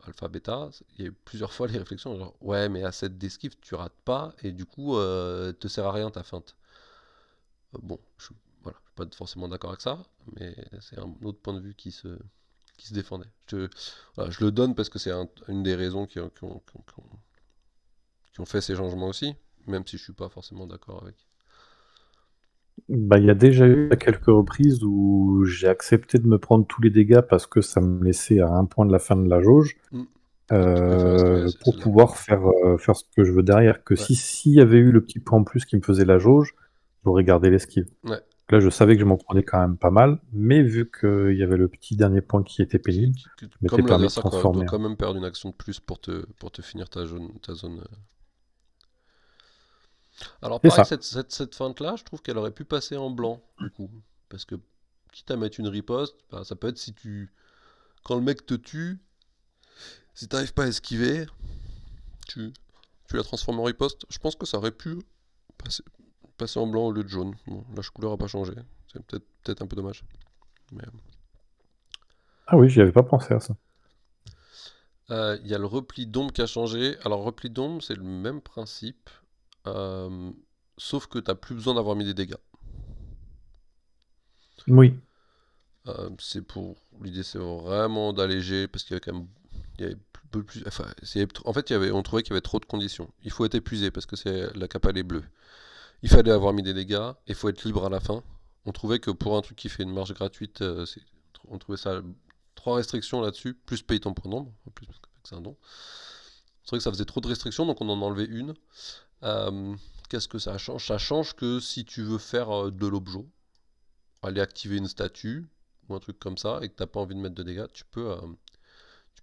alpha bêta, il y a eu plusieurs fois les réflexions genre ouais, mais à 7D esquive, tu rates pas et du coup, te sert à rien ta feinte. Bon, voilà, je suis pas forcément d'accord avec ça, mais c'est un autre point de vue qui se défendait. Voilà, je le donne parce que c'est une des raisons qui ont fait ces changements aussi, même si je suis pas forcément d'accord avec. Bah, il y a déjà eu à quelques reprises où j'ai accepté de me prendre tous les dégâts parce que ça me laissait à un point de la fin de la jauge, Hmm. Et tu préfères rester pour celle-là. pouvoir faire ce que je veux derrière. Que Ouais, s'il y avait eu le petit point en plus qui me faisait la jauge, j'aurais gardé l'esquive. ouais. Là, je savais que je m'en prenais quand même pas mal, mais vu qu'il y avait le petit dernier point qui était pénible, je m'étais Comme permis de l'adversaire doit transformer. quand même perdre une action de plus pour te finir ta zone. Alors C'est pareil, ça. cette feinte-là, je trouve qu'elle aurait pu passer en blanc, du coup. Parce que quitte à mettre une riposte, bah, ça peut être si tu. Quand le mec te tue, si t'arrives pas à esquiver, tu, tu la transformes en riposte. Je pense que ça aurait pu passer, passer en blanc au lieu de jaune. Bon, la couleur a pas changé. C'est peut-être un peu dommage. Mais, Ah oui, j'y avais pas pensé à ça. il y a le repli d'ombre qui a changé. Alors, repli d'ombre, c'est le même principe. euh, Sauf que t'as plus besoin d'avoir mis des dégâts. Oui. C'est pour. L'idée, c'est vraiment d'alléger parce qu'il y avait quand même. Il y avait un peu plus. Enfin, en fait, on trouvait qu'il y avait trop de conditions. Il faut être épuisé parce que la cape elle est bleue. Il fallait avoir mis des dégâts et il faut être libre à la fin. On trouvait que pour un truc qui fait une marge gratuite, on trouvait ça trois restrictions là-dessus, plus paye ton point d'ombre, en plus parce que c'est un don. C'est vrai que ça faisait trop de restrictions, donc on en enlevait une. Euh, Qu'est-ce que ça change? Ça change que si tu veux faire de l'objet, aller activer une statue ou un truc comme ça et que t'as pas envie de mettre de dégâts, tu peux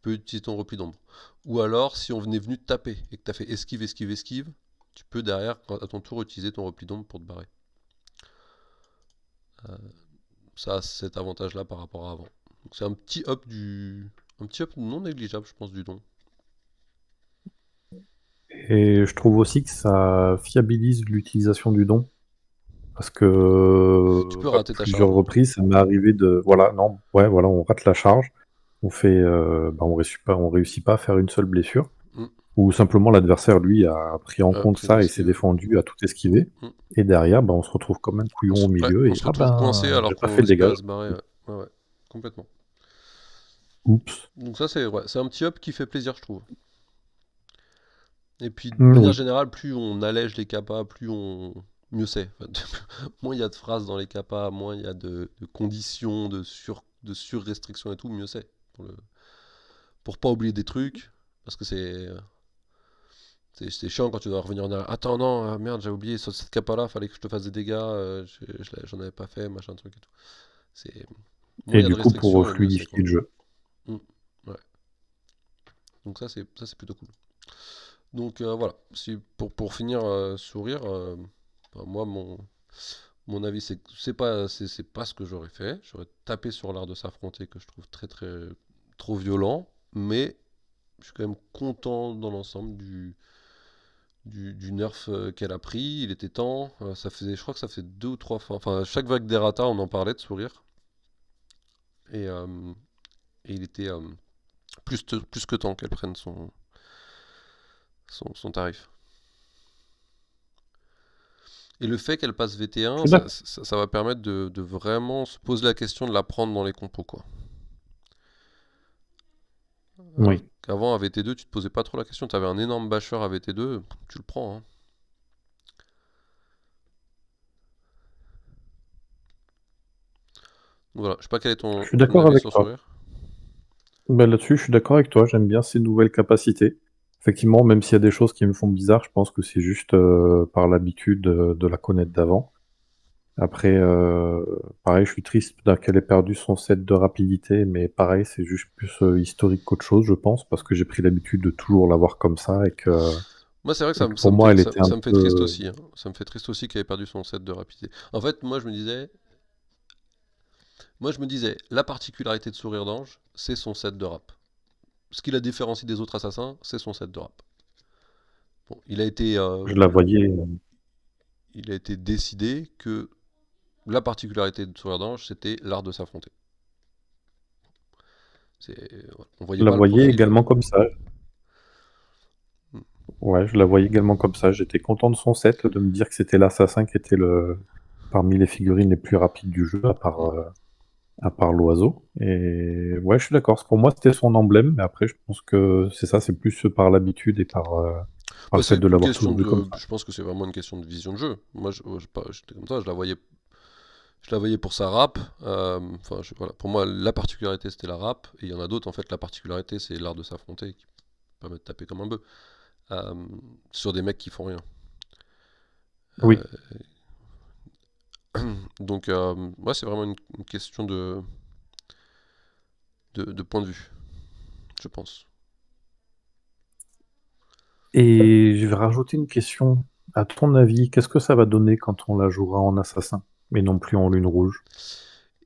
utiliser ton repli d'ombre. Ou alors, si on venait venu te taper et que tu as fait esquive, esquive, esquive, tu peux derrière, à ton tour, utiliser ton repli d'ombre pour te barrer. Euh, Ça a cet avantage-là par rapport à avant. Donc c'est un petit up non négligeable, je pense, du don. Et je trouve aussi que ça fiabilise l'utilisation du don. Parce Tu peux que rater ta plusieurs charge, hein. reprises, ça m'est arrivé de. Voilà, non, ouais, voilà, on rate la charge. On réussit pas à faire une seule blessure. Mm. Ou simplement l'adversaire, lui, a pris en compte Prise ça et s'est d'esquive. défendu, a tout esquivé. Mm. Et derrière, on se retrouve comme un couillon au Ouais, milieu on et se retrouve coincé j'ai alors pas qu'on fait le espérait dégât. se barrer. Ouais, ouais, ouais. Complètement. Oups. Donc ça, c'est un petit up qui fait plaisir, je trouve. Et puis, de manière Oui. générale, plus on allège les capas, mieux c'est. Enfin, moins il y a de phrases dans les capas, moins il y a de conditions, de sur-restrictions et tout, mieux c'est. Pour pas oublier des trucs, parce que c'est chiant quand tu dois revenir en arrière. Attends, non, ah, merde, j'ai oublié, sur cette capa-là, fallait que je te fasse des dégâts, j'en avais pas fait, machin truc et tout. C'est, moins Et il y a de du coup, pour restrictions et mieux c'est, fluidifier quoi. le jeu. Mm. Ouais. Donc ça c'est plutôt cool. Donc voilà, si, pour finir, sourire, ben, moi mon avis c'est pas ce que j'aurais fait. J'aurais tapé sur l'art de s'affronter que je trouve très très trop violent, mais je suis quand même content dans l'ensemble du nerf qu'elle a pris. Il était temps. Je crois que ça fait deux ou trois fois. Enfin, chaque vague d'errata, on en parlait de sourire. Et, euh, et il était plus que temps qu'elle prenne son tarif. Et le fait qu'elle passe Je VT1, suis ça, d'accord. ça- ça va permettre de vraiment se poser la question de la prendre dans les compos, quoi. Alors Oui. qu'avant, à VT2, tu te posais pas trop la question. Tu avais un énorme bâcheur à VT2, tu le prends, hein. Donc voilà, je sais pas quel est Je suis ton d'accord avis avec sur toi. sourire. Là-dessus, je suis d'accord avec toi. J'aime bien ces nouvelles capacités. Effectivement, même s'il y a des choses qui me font bizarre, je pense que c'est juste par l'habitude de la connaître d'avant. Après, pareil, je suis triste qu'elle ait perdu son set de rapidité, mais pareil, c'est juste plus historique qu'autre chose, je pense, parce que j'ai pris l'habitude de toujours l'avoir comme ça Moi, c'est vrai que et que pour moi, elle était un ça me fait triste peu. aussi, hein. Ça me fait triste aussi qu'elle ait perdu son set de rapidité. En fait, moi je me disais, la particularité de Sourire d'Ange, c'est son set de rap. Ce qui la différencie des autres assassins, c'est son set de rap. Bon, Je la voyais. il a été décidé que la particularité de Sourire d'Ange, c'était l'art de s'affronter. Voilà. On voyait Je la pas le voyais profil. également comme ça. Mm. Ouais, je la voyais également comme ça. J'étais content de son set, de me dire que c'était l'assassin qui était parmi les figurines les plus rapides du jeu, Mm. à part l'oiseau. Et ouais, je suis d'accord. Pour moi, c'était son emblème, mais après, je pense que c'est ça, c'est plus par l'habitude et par Bah, le fait c'est de une l'avoir question toujours vu comme de. ça. Je pense que c'est vraiment une question de vision de jeu. Moi, j'étais comme ça, je la voyais pour sa rap. Enfin, voilà. Pour moi, la particularité, c'était la rap. Et il y en a d'autres, en fait, la particularité, c'est l'art de s'affronter qui permet de taper comme un bœuf. Euh, sur des mecs qui font rien. Oui. Euh, donc, ouais, c'est vraiment une question de point de vue, je pense. Et je vais rajouter une question. À ton avis, qu'est-ce que ça va donner quand on la jouera en assassin? mais non plus en lune rouge.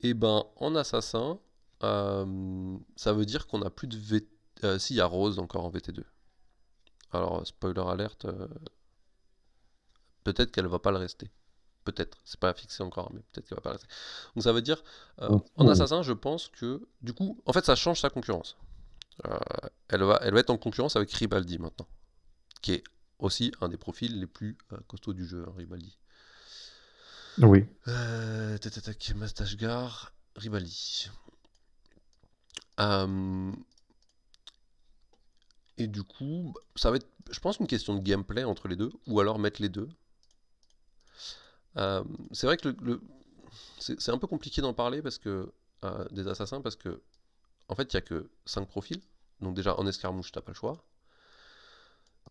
Et ben, en assassin, ça veut dire qu'on n'a plus de V... si, il y a Rose encore en VT2. Alors, spoiler alerte, peut-être qu'elle va pas le rester. Peut-être, c'est pas fixé encore, mais peut-être qu'elle va pas le rester. Donc ça veut dire, en Oh. assassin, je pense que, du coup, en fait, ça change sa concurrence. Euh, elle va être en concurrence avec Ribaldi maintenant, qui est aussi un des profils les plus costauds du jeu, hein, Ribaldi. Oui, Tac, tac, tac, Mastashgar, Ribaldi. Euh, et du coup, ça va être, je pense, une question de gameplay entre les deux, ou alors mettre les deux. Euh, c'est vrai que c'est un peu compliqué d'en parler parce que des assassins parce que en fait il y a que 5 profils. Donc déjà en escarmouche t'as pas le choix.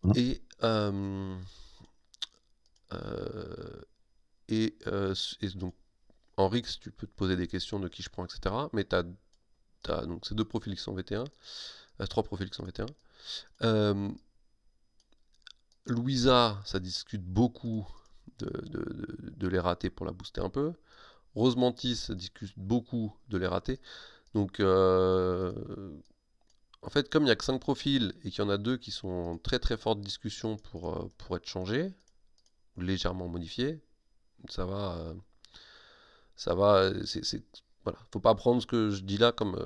hein. Et euh, et donc en Rix tu peux te poser des questions de qui je prends, etc. Mais t'as donc ces deux profils qui sont VT1, trois profils qui sont VT1. Euh, Louisa, ça discute beaucoup de les rater pour la booster un peu. Rose Mantis, ça discute beaucoup de les rater. Donc, en fait, comme il n'y a que 5 profils et qu'il y en a deux qui sont en très très forte discussion pour être changés, ou légèrement modifiés, ça va. Voilà. Faut pas prendre ce que je dis là comme,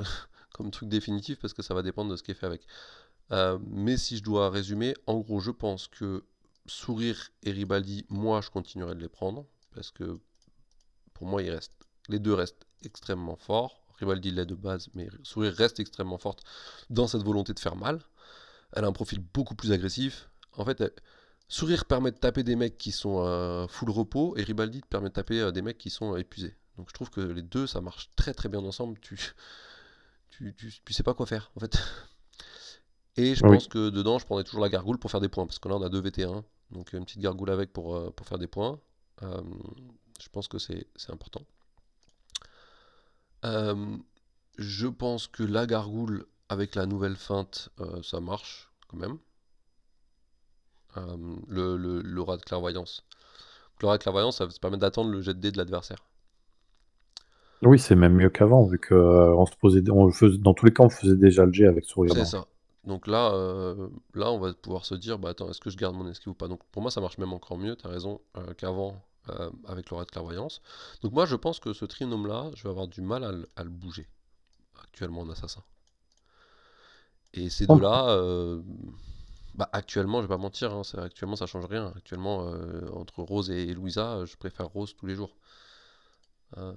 comme truc définitif parce que ça va dépendre de ce qui est fait avec. Mais si je dois résumer, en gros, je pense que Sourire et Ribaldi, moi, je continuerai de les prendre parce que pour moi, les deux restent extrêmement forts. Rivaldi l'est de base, mais Sourire reste extrêmement forte dans cette volonté de faire mal. Elle a un profil beaucoup plus agressif. En fait, Sourire permet de taper des mecs qui sont full repos et Ribaldi permet de taper des mecs qui sont épuisés. Donc je trouve que les deux, ça marche très très bien ensemble. Tu sais pas quoi faire en fait. Et je pense Oui, que dedans, je prendrais toujours la gargoule pour faire des points parce que là, on a deux VT1. Donc une petite gargoule avec pour faire des points. Euh, je pense que c'est important. Euh, je pense que la gargoule avec la nouvelle feinte, ça marche quand même. L'aura de clairvoyance. L'aura de clairvoyance, ça permet d'attendre le jet de dés de l'adversaire. oui, c'est même mieux qu'avant, vu que on se posait, dans tous les cas, on faisait déjà le jet avec sourire C'est d'ange. ça. Donc là, on va pouvoir se dire, bah attends, est-ce que je garde mon esquive ou pas? Donc pour moi, ça marche même encore mieux, t'as raison, qu'avant avec l'aura de clairvoyance. Donc moi, je pense que ce trinôme-là, je vais avoir du mal à le bouger actuellement en assassin. Et ces Ok. deux-là, bah, actuellement, je vais pas mentir, hein, actuellement ça change rien. Actuellement, entre Rose et Louisa, je préfère Rose tous les jours. Euh,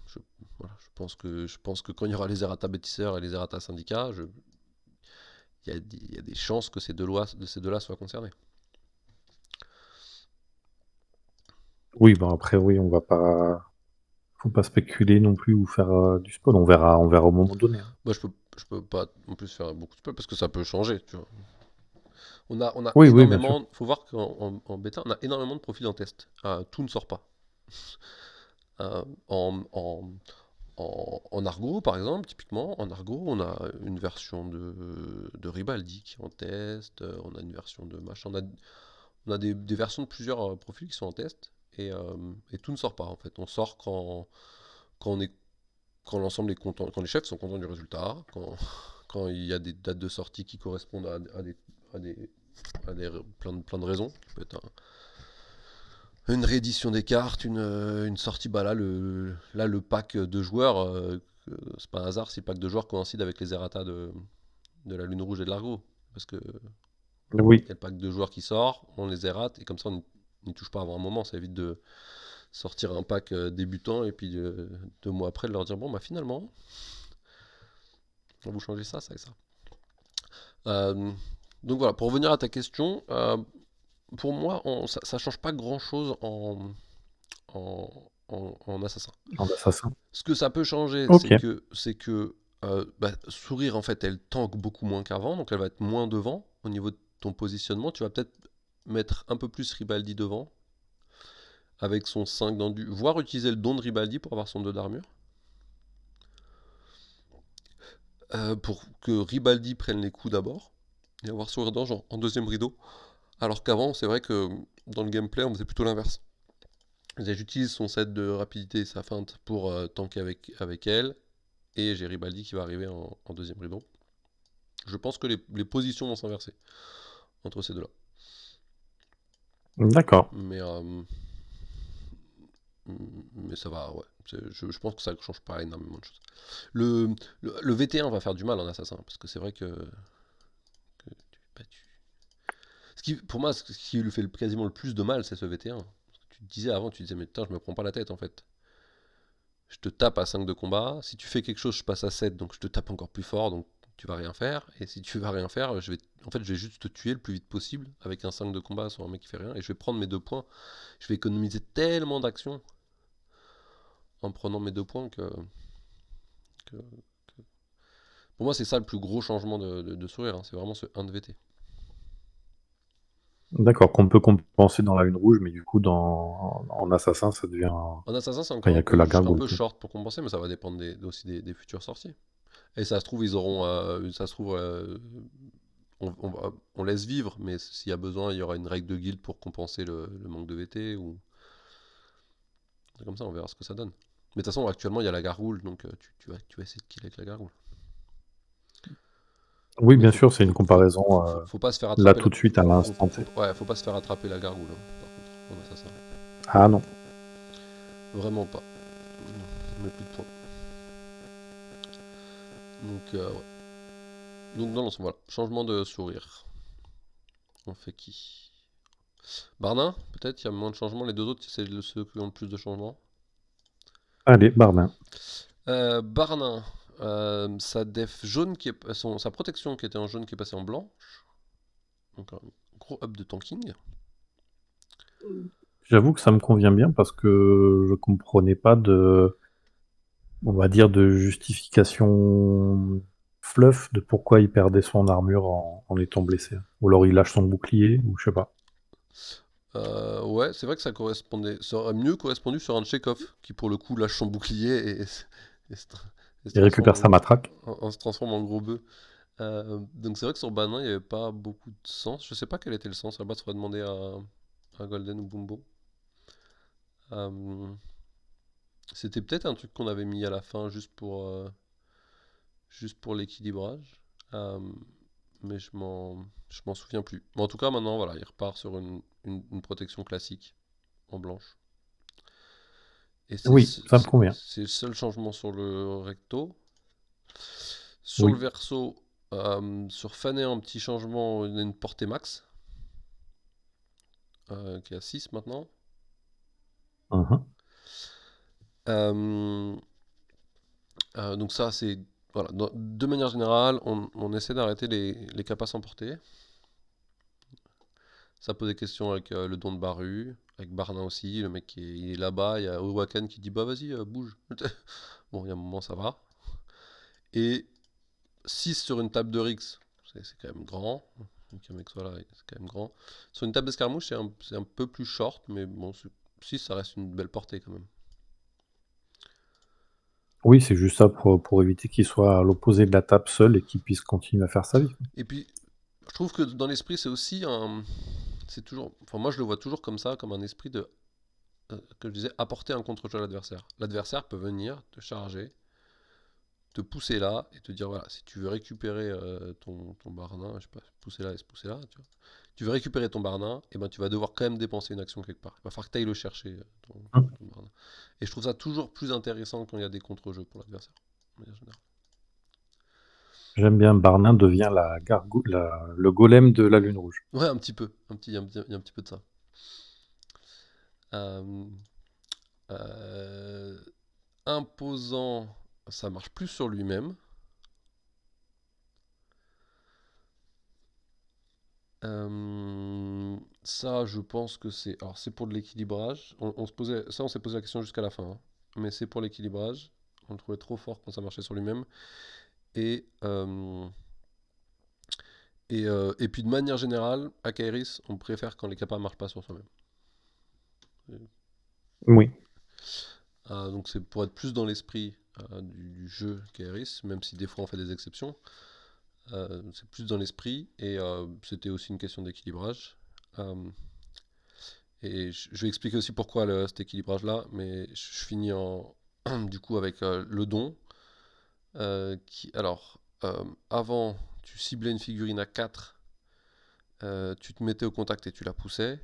je, voilà, je pense que quand il y aura les errata bêtisseurs et les errata syndicats, il y a des chances que ces deux-là soient concernés. Oui, ben après, oui, on va pas, faut pas spéculer non plus ou faire du spawn. On verra au moment donné, hein. Moi, je peux pas en plus faire beaucoup de spoil parce que ça peut changer, tu vois. On a Oui, oui, bien sûr. énormément, faut voir qu'en bêta, on a énormément de profils en test. Tout ne sort pas. Euh, en, en, en argot, par exemple, typiquement, en argot, on a une version de Ribaldi qui est en test, on a une version de machin, on a des versions de plusieurs profils qui sont en test, et tout ne sort pas en fait. On sort quand on est, quand l'ensemble est content, quand les chefs sont contents du résultat, quand il y a des dates de sortie qui correspondent à des, plein de raisons, qui peut être une réédition des cartes, une sortie. Bah là, le pack de joueurs, c'est pas un hasard si le pack de joueurs coïncide avec les errata de la Lune Rouge et de l'Argo. Parce que il y Oui, a le pack de joueurs qui sort, on les errate, et comme ça on n'y touche pas avant un moment. Ça évite de sortir un pack débutant et puis 2 mois après de leur dire bon bah finalement, on va vous changer ça, ça et ça. Euh, donc voilà, pour revenir à ta question, pour moi, ça change pas grand chose en assassin. en assassin. Ce que ça peut changer, Ok. bah, Sourire, en fait, elle tank beaucoup moins qu'avant, donc elle va être moins devant au niveau de ton positionnement. Tu vas peut-être mettre un peu plus Ribaldi devant, avec son 5 d'endu, voire utiliser le don de Ribaldi pour avoir son 2 d'armure, pour que Ribaldi prenne les coups d'abord, et avoir Sourire d'Ange en deuxième rideau. Alors qu'avant, c'est vrai que dans le gameplay, on faisait plutôt l'inverse. J'utilise son set de rapidité et sa feinte pour tanker avec elle. Et j'ai Ribaldi qui va arriver en deuxième rideau. Je pense que les positions vont s'inverser entre ces deux-là. D'accord. Mais, mais ça va, ouais. Je pense que ça ne change pas énormément de choses. Le VT1 va faire du mal en assassin, parce que c'est vrai que bah, pour moi, ce qui lui fait quasiment le plus de mal, c'est ce VT1. Tu te disais avant, tu disais, mais putain, je me prends pas la tête en fait. Je te tape à 5 de combat. Si tu fais quelque chose, je passe à 7, donc je te tape encore plus fort, donc tu vas rien faire. Et si tu vas rien faire, je vais juste te tuer le plus vite possible avec un 5 de combat sur un mec qui fait rien. Et je vais prendre mes 2 points. Je vais économiser tellement d'actions en prenant mes 2 points que- Pour moi, c'est ça le plus gros changement de sourire. Hein. C'est vraiment ce 1 de VT. D'accord, qu'on peut compenser dans la lune rouge, mais du coup, en assassin, ça devient. Enfin, En assassin, c'est il encore n'y a que la un gargouille, peu quoi. short pour compenser, mais ça va dépendre aussi des futurs sorciers. Et ça se trouve, ils auront. Ça se trouve, on laisse vivre, mais s'il y a besoin, il y aura une règle de guild pour compenser le manque de VT. Ou c'est comme ça, on verra ce que ça donne. Mais de toute façon, actuellement, il y a la gargoule, donc tu vas essayer de kill avec la gargoule. Oui, Mais bien sûr, c'est une comparaison faut pas se faire là attraper. tout de suite à l'instant T. Ouais, faut pas se faire attraper la gargoule, hein, par contre, en assassin. Ah non. Vraiment pas. Mais plus de points. Donc, ouais. Donc, dans l'ensemble, voilà. Changement de sourire. On fait qui? Barnin, peut-être, il y a moins de changements. Les deux autres, c'est ceux qui ont le plus de changements. Allez, Bardin. Barnin, sa def jaune sa protection qui était en jaune qui est passée en blanc. Donc un gros up de tanking. J'avoue que ça me convient bien parce que je comprenais pas on va dire, de justification fluff de pourquoi il perdait son armure en étant blessé. Ou alors il lâche son bouclier, ou je sais pas. Ouais, c'est vrai que ça aurait mieux correspondu sur un Chekhov qui pour le coup lâche son bouclier et se Il transforme récupère sa matraque. se transforme en gros bœuf. Donc c'est vrai que sur Banin il n'y avait pas beaucoup de sens. Je sais pas quel était le sens. À la base, il faudrait demander à Golden ou Bumbo. Euh, C'était peut-être un truc qu'on avait mis à la fin juste pour l'équilibrage. Euh, mais je m'en souviens plus. Mais en tout cas, maintenant, voilà, il repart sur une protection classique en blanche. Et Oui, ça me convient. c'est le seul changement sur le recto. Sur le Oui. verso, sur Fané, un petit changement, on a une portée max, qui est à 6 maintenant. Mhm. Euh, donc ça, c'est... Voilà, de manière générale, on essaie d'arrêter les capas sans portée. Ça pose des questions avec le don de Baru, avec Barna aussi, le mec il est là-bas, il y a Owakan qui dit bah vas-y, bouge. Bon, il y a un moment ça va. Et 6 sur une table de Rix, c'est quand même grand. Donc un mec soit là, c'est quand même grand. Sur une table d'escarmouche, c'est un peu plus short, mais bon, 6 ça reste une belle portée quand même. Oui, c'est juste ça pour éviter qu'il soit à l'opposé de la table seul et qu'il puisse continuer à faire sa vie. Et puis, je trouve que dans l'esprit, c'est aussi un. C'est toujours. Enfin, moi je le vois toujours comme ça, comme un esprit de. Que je disais, apporter un contre-jeu à l'adversaire. L'adversaire peut venir te charger, te pousser là et te dire voilà, si tu veux récupérer ton barnin, je sais pas, pousser là et se pousser là, tu vois. Tu veux récupérer ton barnin, et ben tu vas devoir quand même dépenser une action quelque part. Il va falloir que tu ailles le chercher, Hein. ton barnin. Et je trouve ça toujours plus intéressant quand il y a des contre-jeux pour l'adversaire. De manière générale. J'aime bien, Barnin devient le golem de la Lune Rouge. Ouais, un petit peu. Il y a un petit peu de ça. Euh, euh, Imposant, ça marche plus sur lui-même. Ça, je pense que c'est. Alors, c'est pour de l'équilibrage. On s'est posé la question jusqu'à la fin, hein. Mais c'est pour l'équilibrage. On le trouvait trop fort quand ça marchait sur lui-même. Et, euh, et puis, de manière générale, à Kairis, on préfère quand les capas ne marchent pas sur soi-même. Oui, Donc, c'est pour être plus dans l'esprit du jeu Kairis, même si des fois on fait des exceptions. C'est plus dans l'esprit. Et c'était aussi une question d'équilibrage. Euh, Et je vais expliquer aussi pourquoi cet équilibrage-là, mais je finis du coup avec le don. Avant, tu ciblais une figurine à 4, tu te mettais au contact et tu la poussais.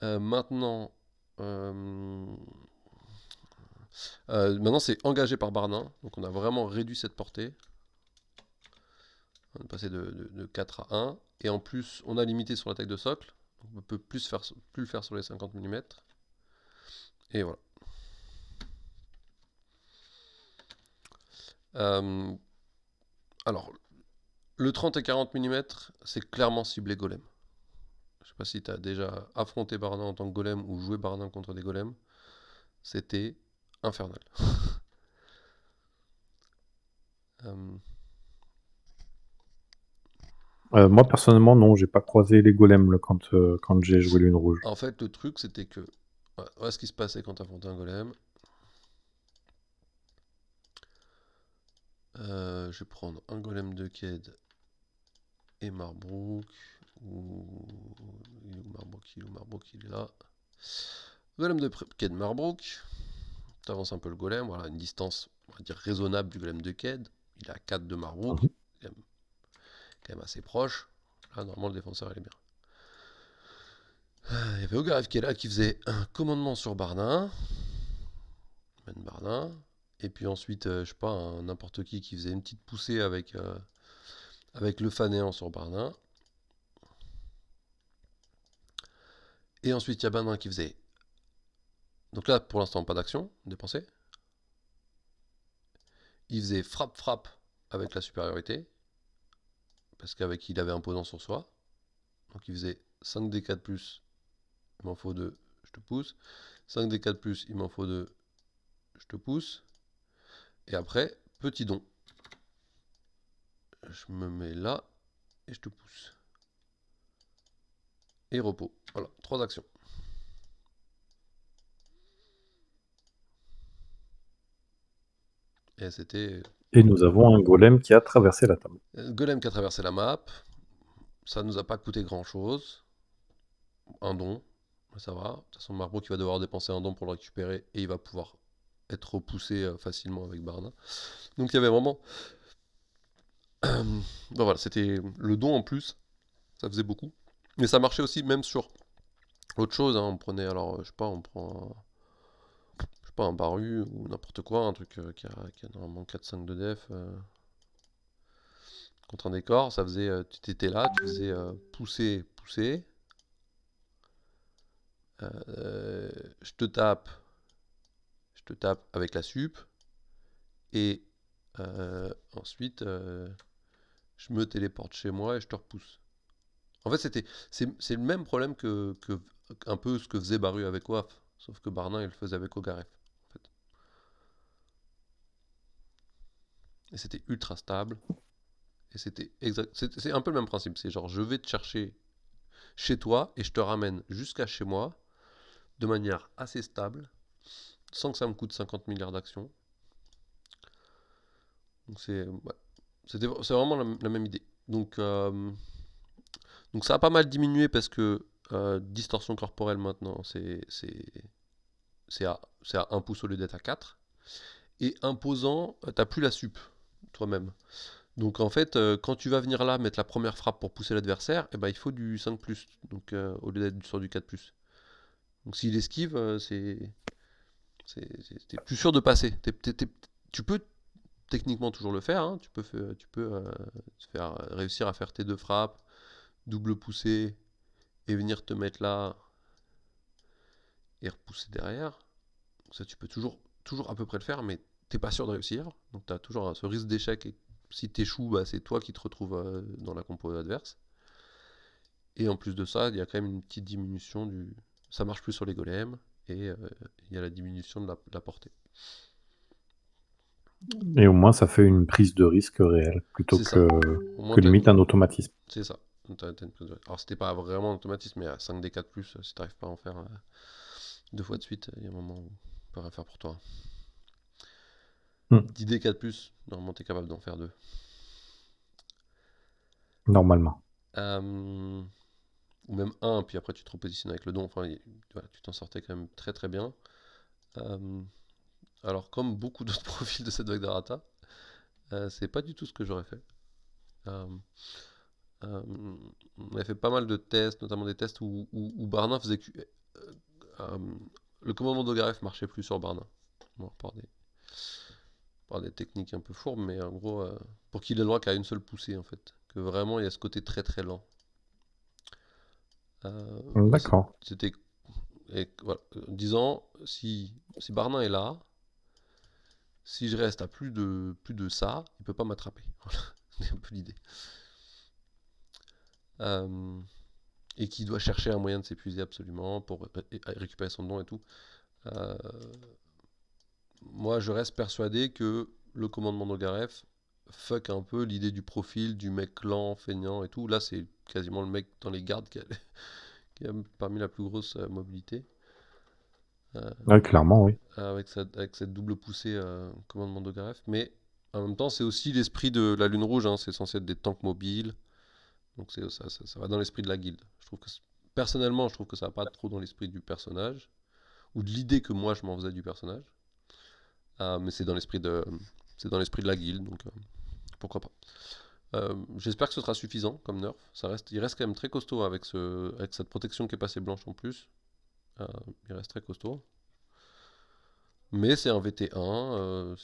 Maintenant, euh, maintenant c'est engagé par Barnin, donc on a vraiment réduit cette portée. On est passé de 4 à 1. Et en plus, on a limité sur l'attaque de socle. Donc on peut plus le faire sur les 50 mm. Et voilà. Euh, alors, le 30 et 40 mm, c'est clairement ciblé golem. Je sais pas si tu as déjà affronté Barnin en tant que golem ou joué Barnin contre des golems. C'était infernal. Euh, Moi, personnellement, non, j'ai pas croisé les golems là, quand j'ai joué Lune Rouge. En fait, le truc, c'était que. Voilà ce qui se passait quand tu affrontais un golem. Je vais prendre un golem de Ked et Marbrook. Marbrook, il est là. Golem de Ked Marbrook. Tu avances un peu le golem. Voilà, une distance, on va dire, raisonnable du golem de Ked. Il est à 4 de Marbrook. Mhm. Quand même assez proche. Là, normalement, le défenseur, il est bien. Il y avait Ogaref qui est là, qui faisait un commandement sur Barnin. Barnin. Et puis ensuite, je sais pas, n'importe qui faisait une petite poussée avec le Fanéant sur Barnin. Et ensuite, il y a Barnin qui faisait. Donc là, pour l'instant, pas d'action dépensée. Il faisait frappe avec la supériorité. Parce qu'avec il avait imposant sur soi. Donc il faisait 5d4 plus, il m'en faut 2, je te pousse. 5d4 plus, il m'en faut 2, je te pousse. Et après, petit don. Je me mets là et je te pousse. Et repos. Voilà, 3 actions. Et c'était Et nous avons un golem qui a traversé la table. Golem qui a traversé la map. Ça nous a pas coûté grand chose. Un don, ça va. De toute façon, Marbro qui va devoir dépenser un don pour le récupérer et il va pouvoir être repoussé facilement avec Barna. Donc il y avait vraiment. Ben voilà, c'était le don en plus. Ça faisait beaucoup. Mais ça marchait aussi même sur autre chose. Hein. On prenait alors, je sais pas, on prend je sais pas, un baru ou n'importe quoi, un truc qui a normalement 4-5 de def. Contre un décor, ça faisait, tu étais là, tu faisais pousser. Euh, je te tape, je te tape avec la sup. Et ensuite, je me téléporte chez moi et je te repousse. En fait, c'est le même problème que un peu ce que faisait Baru avec WAF. Sauf que Barnin, il le faisait avec Ogaref. En fait. Et c'était ultra stable. Et c'était exact. C'est un peu le même principe. C'est genre, je vais te chercher chez toi et je te ramène jusqu'à chez moi de manière assez stable, sans que ça me coûte 50 milliards d'actions. Donc c'est vraiment la même idée. Donc ça a pas mal diminué parce que distorsion corporelle maintenant, c'est à 1 pouce au lieu d'être à 4. Et imposant, t'as plus la sup toi-même. Donc en fait, quand tu vas venir là mettre la première frappe pour pousser l'adversaire, eh ben, il faut du 5+, donc, au lieu d'être sur du 4+. Donc s'il esquive, t'es plus sûr de passer. Tu peux techniquement toujours le faire, hein. Tu peux réussir à faire tes deux frappes, double pousser, et venir te mettre là et repousser derrière. Ça, tu peux toujours à peu près le faire, mais t'es pas sûr de réussir. Donc tu as toujours ce risque d'échec. Et si t'échoues, bah, c'est toi qui te retrouves dans la compo adverse. Et en plus de ça, il y a quand même une petite diminution du. Ça marche plus sur les golems. Et il y a la diminution de la portée. Et au moins, ça fait une prise de risque réelle, plutôt C'est ça. Au moins, que limite un automatisme. c'est ça. Alors, c'était pas vraiment un automatisme, mais à 5d4, si t'arrives pas à en faire 2 fois de suite, il y a un moment où on peut rien faire pour toi. Hmm. 10d4, normalement, t'es capable d'en faire 2. Normalement. Euh, ou même un, puis après tu te repositionnes avec le don. Enfin, voilà, tu t'en sortais quand même très très bien. Euh, alors, comme beaucoup d'autres profils de cette vague d'Arata, c'est pas du tout ce que j'aurais fait. Euh, euh, on avait fait pas mal de tests, notamment des tests où Barnin faisait que. Euh, le commandement d'Ogaref marchait plus sur Barnin. Bon, par des techniques un peu fourbes, mais en gros, pour qu'il ait le droit qu'à une seule poussée en fait. Que vraiment il y a ce côté très très lent. Moi, D'accord. c'était. Et voilà, disant, si Barnin est là, si je reste à plus de ça, il peut pas m'attraper. Voilà, c'est un peu l'idée. Euh, et qui doit chercher un moyen de s'épuiser absolument pour récupérer son don et tout. Euh, Moi, je reste persuadé que le commandement d'Ogaref fuck un peu l'idée du profil du mec lent, feignant et tout. Là, c'est quasiment le mec dans les gardes qui a parmi la plus grosse mobilité. Euh, Ouais, clairement, oui. avec cette double poussée commandement d'Ogaref. Mais en même temps, c'est aussi l'esprit de la Lune Rouge, hein. C'est censé être des tanks mobiles. Donc ça va dans l'esprit de la guilde. Personnellement, je trouve que ça va pas trop dans l'esprit du personnage, ou de l'idée que moi je m'en faisais du personnage. Mais c'est dans l'esprit de la guilde, donc pourquoi pas. J'espère que ce sera suffisant comme nerf. Il reste quand même très costaud avec cette protection qui est passée blanche en plus. Euh, il reste très costaud. Mais c'est un VT1,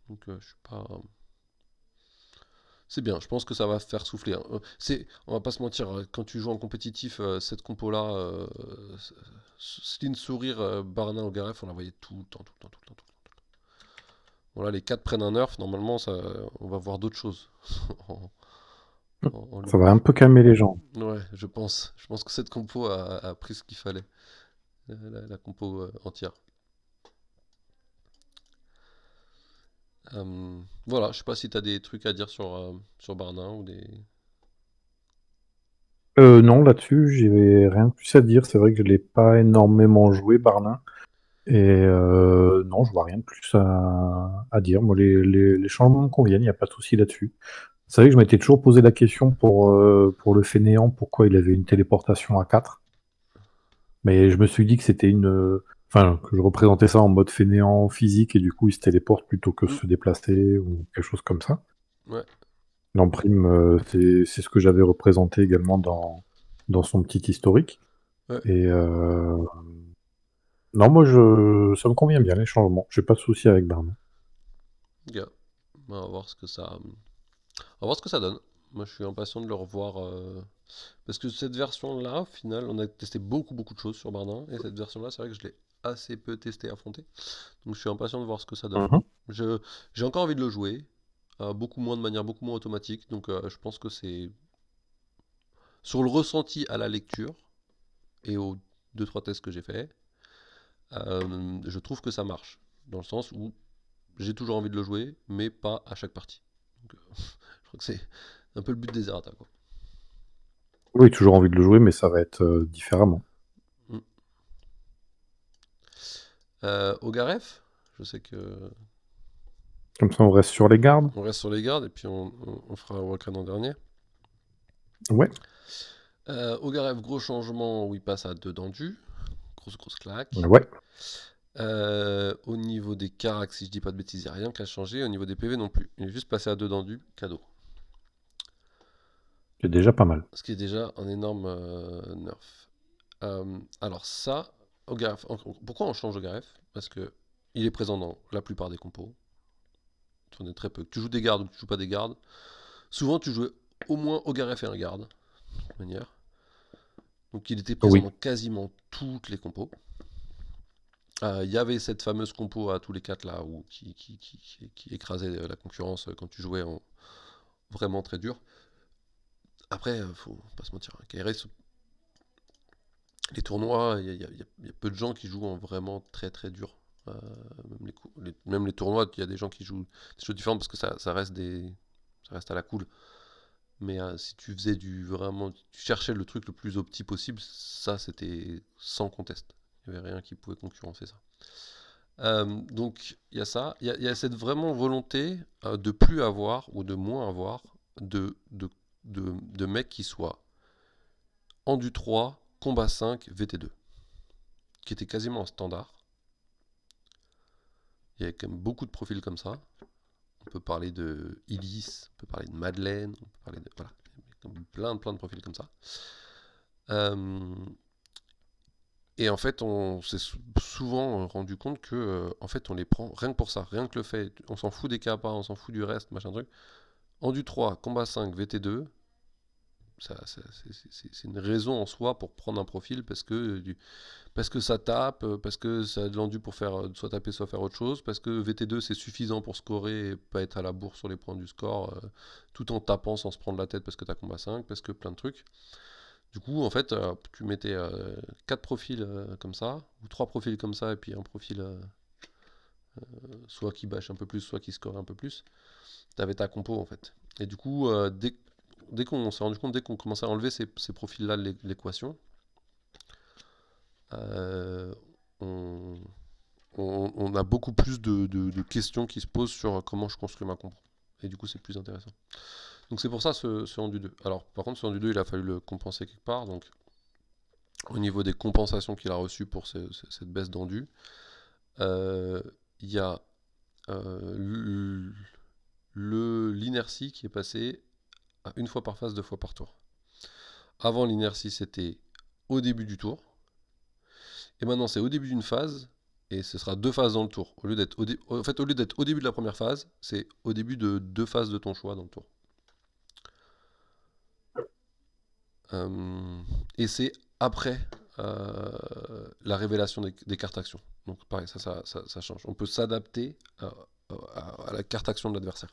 donc je suis pas. C'est bien, je pense que ça va faire souffler, hein. On va pas se mentir, quand tu joues en compétitif, cette compo-là, Sline Sourire, Barna au Garef, on la voyait tout le temps, tout le temps, tout le temps, tout le temps. Bon là, les 4 prennent un nerf, normalement, on va voir d'autres choses. en, en Ça Lune va un Rouge. peu calmer les gens. Ouais, je pense. Je pense que cette compo a pris ce qu'il fallait, la compo entière. Voilà, je sais pas si t'as des trucs à dire sur Barna ou des. Non, là-dessus, j'ai rien de plus à dire. C'est vrai que je l'ai pas énormément joué, Barlin. Et non, je vois rien de plus à dire. Moi, les changements me conviennent, il n'y a pas de souci là-dessus. C'est vrai que je m'étais toujours posé la question pour le fainéant, pourquoi il avait une téléportation à 4. Mais je me suis dit que c'était enfin, que je représentais ça en mode fainéant physique et du coup, il se téléporte plutôt que Hmm, se déplacer ou quelque chose comme ça. ouais, Dans Prime, c'est ce que j'avais représenté également dans son petit historique. ouais, Et non, moi, ça me convient bien, les changements. J'ai pas de souci avec Barman. gars. On va voir ce que ça donne. Moi, je suis impatient de le revoir. Parce que cette version-là, au final, on a testé beaucoup, beaucoup de choses sur Bardin. Et cette version-là, c'est vrai que je l'ai assez peu testé, affronté. Donc, je suis impatient de voir ce que ça donne. Mhm. Je, j'ai encore envie de le jouer. Beaucoup moins de manière beaucoup moins automatique. Donc, je pense que c'est. Sur le ressenti à la lecture et aux deux trois tests que j'ai fait, je trouve que ça marche. Dans le sens où j'ai toujours envie de le jouer, mais pas à chaque partie. Donc, je crois que c'est un peu le but des errata, quoi. Oui, toujours envie de le jouer, mais ça va être différemment. Mm. Ogaref, je sais que Comme ça, on reste sur les gardes. on reste sur les gardes et puis on fera Wakren en dernier. Ouais, Ogaref, gros changement où il passe à 2 dendus. Grosse grosse claque. ouais. Au niveau des caracs, si je dis pas de bêtises, il n'y a rien qui a changé. Au niveau des PV non plus. Il est juste passé à 2 dendus, cadeau. C'est déjà pas mal. Ce qui est déjà un énorme nerf. Alors ça, Ogaref, pourquoi on change Ogaref? Parce que il est présent dans la plupart des compos. Tu en as très peu. Que tu joues des gardes ou que tu joues pas des gardes. Souvent tu jouais au moins Ogaref et un garde, de toute manière. Donc il était présent Oui, dans quasiment toutes les compos. Il y avait cette fameuse compo à tous les 4 là qui écrasait la concurrence quand tu jouais en vraiment très dur. Après, faut pas se mentir, hein, KRS, les tournois, il y a peu de gens qui jouent en vraiment très très dur. Euh, même les tournois, il y a des gens qui jouent des choses différentes parce que ça reste à la cool. Mais si tu faisais vraiment, tu cherchais le truc le plus opti possible, ça c'était sans conteste. Il n'y avait rien qui pouvait concurrencer ça. Donc il y a ça, il y a cette vraiment volonté de plus avoir ou de moins avoir de mecs qui soient Endu 3, combat 5, VT2, qui était quasiment un standard. Il y avait quand même beaucoup de profils comme ça. On peut parler de Illis, on peut parler de Madeleine, on peut parler de. Voilà, plein de profils comme ça. Euh, et en fait, on s'est souvent rendu compte que en fait, on les prend rien que pour ça, rien que le fait. On s'en fout des capas, on s'en fout du reste, machin truc. Endu 3, combat 5, VT2, c'est une raison en soi pour prendre un profil parce que ça tape, parce que ça a de l'endu pour faire soit taper, soit faire autre chose, parce que VT2 c'est suffisant pour scorer et pas être à la bourre sur les points du score tout en tapant sans se prendre la tête parce que t'as combat 5, parce que plein de trucs. Du coup, en fait, tu mettais 4 profils comme ça, ou 3 profils comme ça, et puis un profil soit qui bâche un peu plus, soit qui score un peu plus. T'avais ta compo en fait. Et du coup, dès qu'on s'est rendu compte, dès qu'on commençait à enlever ces profils-là de l'équation, euh, on, on a beaucoup plus de questions qui se posent sur comment je construis ma compo. Et du coup, c'est plus intéressant. Donc c'est pour ça ce rendu 2. Alors, par contre, ce rendu 2, il a fallu le compenser quelque part. Donc, au niveau des compensations qu'il a reçues pour cette baisse d'endu, euh, il y a euh, l'inertie qui est passée à une fois par phase, 2 fois par tour. Avant, l'inertie, c'était au début du tour. Et maintenant, c'est au début d'une phase. Et ce sera 2 phases dans le tour. Au lieu d'être en fait, au lieu d'être au début de la première phase, c'est au début de 2 phases de ton choix dans le tour. Euh, et c'est après la révélation des cartes actions. Donc pareil, ça change. On peut s'adapter à la carte action de l'adversaire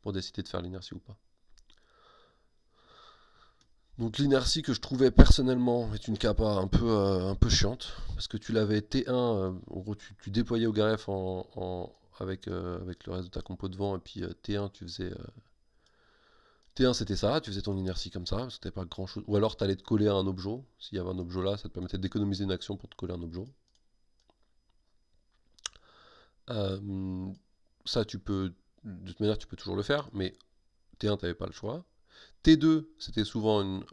pour décider de faire l'inertie ou pas. Donc l'inertie que je trouvais personnellement est une capa un peu chiante, parce que tu l'avais T1, en gros tu déployais Ogaref avec le reste de ta compo devant, et puis T1 tu faisais... T1 c'était ça, tu faisais ton inertie comme ça, parce que t'avais pas grand chose. Ou alors t'allais te coller à un objet, s'il y avait un objet là, ça te permettait d'économiser une action pour te coller à un objet. Euh, Ça tu peux, de toute manière tu peux toujours le faire, mais T1 t'avais pas le choix. T2, c'était souvent une,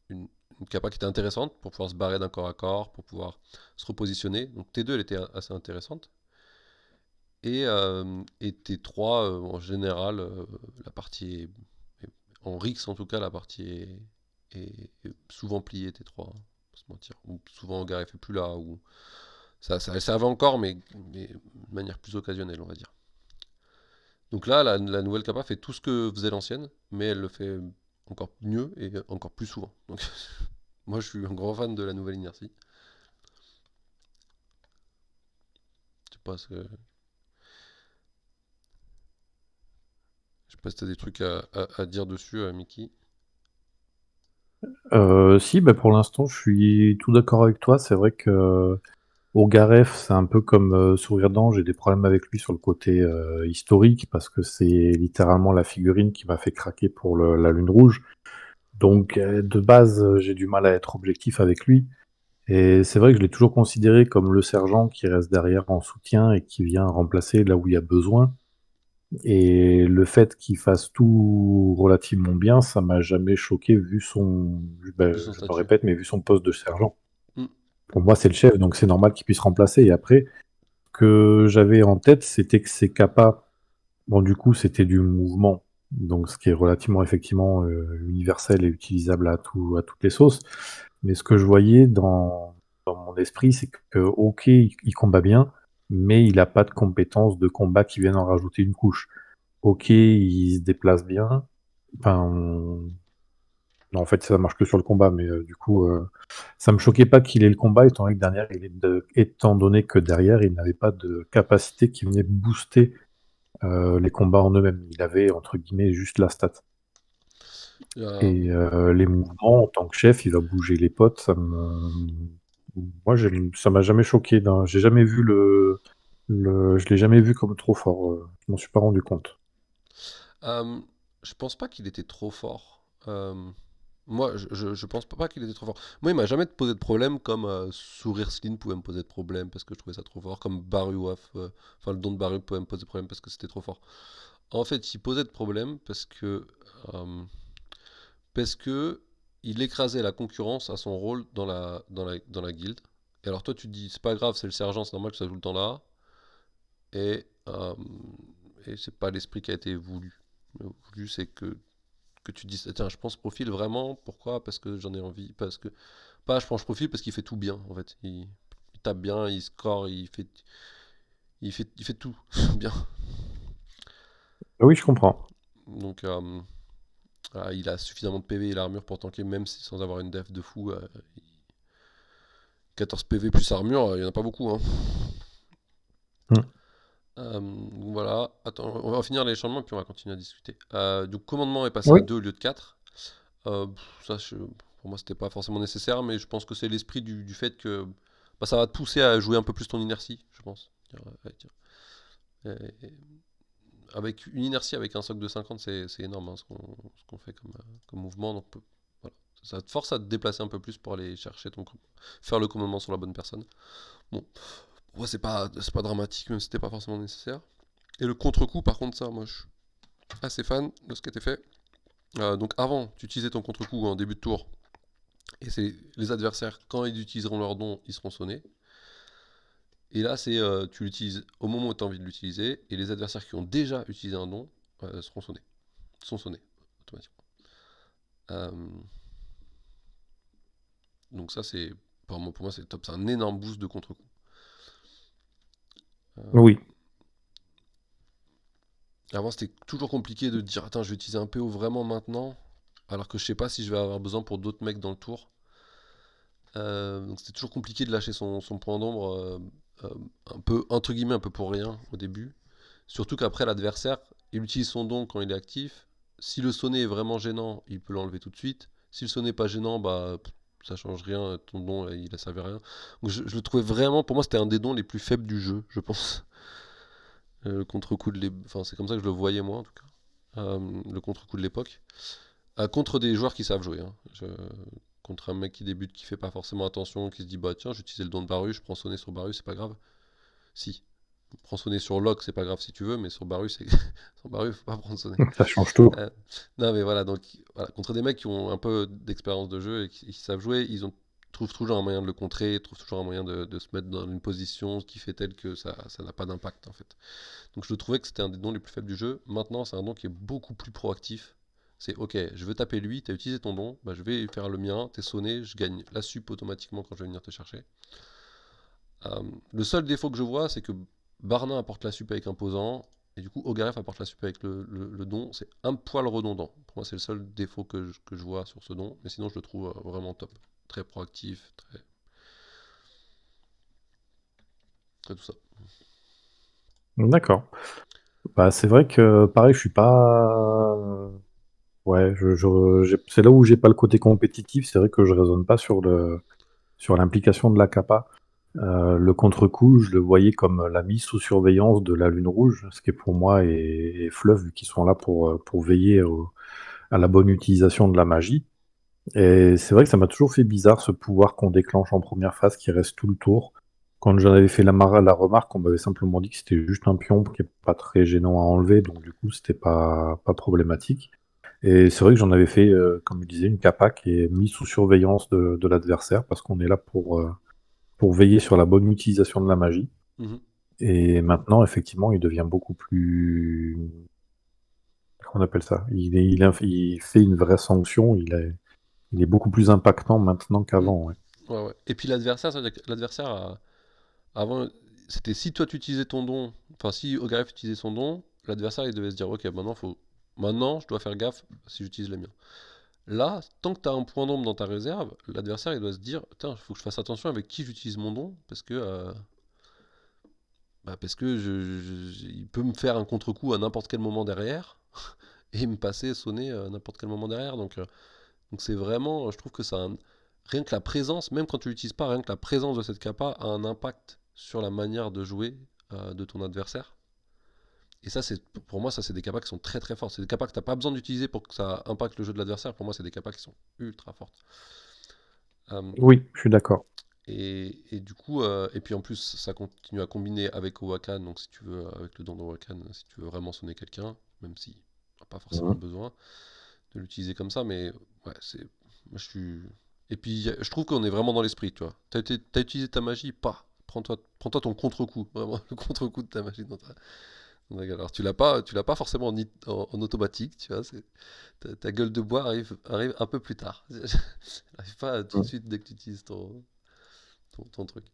une capa qui était intéressante pour pouvoir se barrer d'un corps à corps, pour pouvoir se repositionner. Donc T2, elle était assez intéressante. Et T3, en général, la partie en Rix en tout cas, la partie est souvent pliée T3, hein, pas se mentir. Ou souvent Gare fait plus là, ou ça servait encore, mais de manière plus occasionnelle, on va dire. Donc là, la nouvelle capa fait tout ce que faisait l'ancienne, mais elle le fait encore mieux et encore plus souvent. Donc moi, je suis un grand fan de la nouvelle inertie. Je sais pas si t'as des trucs à dire dessus, Mickey. Si, bah, pour l'instant, je suis tout d'accord avec toi. C'est vrai que Ogaref, c'est un peu comme Sourire-Dent. J'ai des problèmes avec lui sur le côté historique parce que c'est littéralement la figurine qui m'a fait craquer pour la Lune Rouge. Donc, de base, j'ai du mal à être objectif avec lui. Et c'est vrai que je l'ai toujours considéré comme le sergent qui reste derrière en soutien et qui vient remplacer là où il y a besoin. Et le fait qu'il fasse tout relativement bien, ça m'a jamais choqué vu son, ben, De son je me statut. répète, mais vu son poste de sergent. Hmm. Pour moi, c'est le chef, donc c'est normal qu'il puisse remplacer. Et après, ce que j'avais en tête, c'était que ces capas, bon, du coup, c'était du mouvement, donc ce qui est relativement effectivement universel et utilisable à toutes les sauces. Mais ce que je voyais dans mon esprit, c'est que, ok, il combat bien, mais il n'a pas de compétences de combat qui viennent en rajouter une couche. Ok, il se déplace bien. Enfin, non, en fait, ça marche que sur le combat, mais du coup, ça me choquait pas qu'il ait le combat, étant donné que derrière, il n'avait pas de capacité qui venait booster les combats en eux-mêmes. Il avait, entre guillemets, juste la stat. Euh, Et les mouvements, en tant que chef, il va bouger les potes. Moi, ça m'a jamais choqué. J'ai jamais vu je l'ai jamais vu comme trop fort. Je m'en suis pas rendu compte. euh, je pense pas qu'il était trop fort. Moi, je pense pas qu'il était trop fort. Moi, il m'a jamais posé de problème comme Sourire Slim pouvait me poser de problème parce que je trouvais ça trop fort, comme Baruaf, enfin le don de Baru pouvait me poser de problème parce que c'était trop fort. En fait, il posait de problème parce que il écrasait la concurrence à son rôle dans la guilde. Et alors toi tu te dis, c'est pas grave, c'est le sergent, c'est normal que ça soit tout le temps là. Et, euh, et c'est pas l'esprit qui a été voulu. Le voulu, c'est que tu te dis, tiens, je prends ce profil vraiment, pourquoi? Parce que j'en ai envie, parce que... Pas, je prends ce profil parce qu'il fait tout bien, en fait. Il tape bien, il score, il fait tout bien. Oui, je comprends. Donc, il a suffisamment de PV et l'armure pour tanker, même sans avoir une def de fou. 14 PV plus armure, il n'y en a pas beaucoup, hein. Hmm. Donc voilà, attends, on va finir les changements puis on va continuer à discuter. Donc commandement est passé à Oui, 2 au lieu de 4. Ça, pour moi, c'était pas forcément nécessaire, mais je pense que c'est l'esprit du fait que bah, ça va te pousser à jouer un peu plus ton inertie, je pense. Et avec une inertie, avec un socle de 50, c'est énorme, hein, ce qu'on fait comme mouvement. Donc, voilà. Ça te force à te déplacer un peu plus pour aller chercher faire le commandement sur la bonne personne. Bon, pour moi, c'est pas dramatique, même si c'était pas forcément nécessaire. Et le contre-coup, par contre, ça, moi, je suis assez fan de ce qui a été fait. Donc, avant, tu utilisais ton contre-coup en début de tour. Et c'est les adversaires, quand ils utiliseront leur don, ils seront sonnés. Et là, tu l'utilises au moment où tu as envie de l'utiliser. Et les adversaires qui ont déjà utilisé un don seront sonnés. Sont sonnés automatiquement. Euh, donc ça, pour moi, c'est top. C'est un énorme boost de contre-coup. Euh, oui. Avant, c'était toujours compliqué de dire, attends, je vais utiliser un PO vraiment maintenant, alors que je sais pas si je vais avoir besoin pour d'autres mecs dans le tour. Donc c'était toujours compliqué de lâcher son point d'ombre euh, un peu, entre guillemets, un peu pour rien au début. Surtout qu'après, l'adversaire, il utilise son don quand il est actif. Si le sonnet est vraiment gênant, il peut l'enlever tout de suite. Si le sonnet n'est pas gênant, bah ça change rien, ton don il a servi à rien. Donc je le trouvais vraiment, pour moi c'était un des dons les plus faibles du jeu, je pense. Le contre-coup enfin c'est comme ça que je le voyais moi en tout cas. Le contre-coup de l'époque. Contre des joueurs qui savent jouer, hein. Contre un mec qui débute, qui fait pas forcément attention, qui se dit bah tiens, j'utilise le don de Barus, je prends sonner sur Barus, c'est pas grave. Si, prends sonner sur Locke, c'est pas grave si tu veux, mais sur Barus, sur Barus, faut pas prendre sonner. Ça change tout. Non mais voilà, donc voilà, contre des mecs qui ont un peu d'expérience de jeu et qui savent jouer, trouvent toujours un moyen de le contrer, trouvent toujours un moyen de se mettre dans une position qui fait telle que ça n'a pas d'impact en fait. Donc je trouvais que c'était un des dons les plus faibles du jeu. Maintenant, c'est un don qui est beaucoup plus proactif. C'est ok, je veux taper lui, t'as utilisé ton don, bah, je vais faire le mien, t'es sonné, je gagne la sup automatiquement quand je vais venir te chercher. Le seul défaut que je vois, c'est que Barna apporte la sup avec imposant, et du coup Ogaref apporte la sup avec le don. C'est un poil redondant. Pour moi, c'est le seul défaut que je vois sur ce don, mais sinon je le trouve vraiment top. Très proactif, très tout ça. D'accord. Bah, c'est vrai que, pareil, je suis pas... Ouais, c'est là où j'ai pas le côté compétitif. C'est vrai que je raisonne pas sur l'implication de la capa. Le contre-coup, je le voyais comme la mise sous surveillance de la Lune Rouge, ce qui pour moi est fleuve, vu qu'ils sont là pour veiller à la bonne utilisation de la magie. Et c'est vrai que ça m'a toujours fait bizarre ce pouvoir qu'on déclenche en première phase qui reste tout le tour. Quand j'en avais fait la remarque, on m'avait simplement dit que c'était juste un pion qui est pas très gênant à enlever, donc du coup c'était pas problématique. Et c'est vrai que j'en avais fait, comme je disais, une capa qui est mise sous surveillance de l'adversaire parce qu'on est là pour veiller sur la bonne utilisation de la magie. Mhm. Et maintenant, effectivement, il devient beaucoup plus... Comment on appelle ça? Il fait une vraie sanction, il est beaucoup plus impactant maintenant Mhm. qu'avant, ouais. Ouais, ouais. Et puis l'adversaire, ça veut dire que l'adversaire avant, c'était si toi tu utilisais ton don, enfin si Ogaref utilisait son don, l'adversaire il devait se dire ok maintenant je dois faire gaffe si j'utilise le mien. Là, tant que tu as un point d'ombre dans ta réserve, l'adversaire il doit se dire putain, il faut que je fasse attention avec qui j'utilise mon don parce que il peut me faire un contre-coup à n'importe quel moment derrière et me passer sonner à n'importe quel moment derrière. Donc c'est vraiment, je trouve que rien que la présence, même quand tu l'utilises pas, rien que la présence de cette capa a un impact sur la manière de jouer de ton adversaire. Et ça, pour moi, ça, c'est des capas qui sont très très fortes. C'est des capas que tu n'as pas besoin d'utiliser pour que ça impacte le jeu de l'adversaire. Pour moi, c'est des capas qui sont ultra fortes. Euh, Oui, je suis d'accord. et du coup, et puis en plus, ça continue à combiner avec Owakan. Donc, si tu veux, avec le don d'Owakan, si tu veux vraiment sonner quelqu'un, même si tu n'as pas forcément Mhm. besoin de l'utiliser comme ça, mais ouais, Moi, je suis... Et puis, je trouve qu'on est vraiment dans l'esprit, tu vois. T'as utilisé ta magie, pas. Prends-toi ton contre-coup, vraiment, le contre-coup de ta magie dans ta gueule. Alors, tu l'as pas forcément en automatique, tu vois. Ta gueule de bois arrive un peu plus tard. Elle n'arrive pas tout de Mm. suite dès que tu utilises ton truc.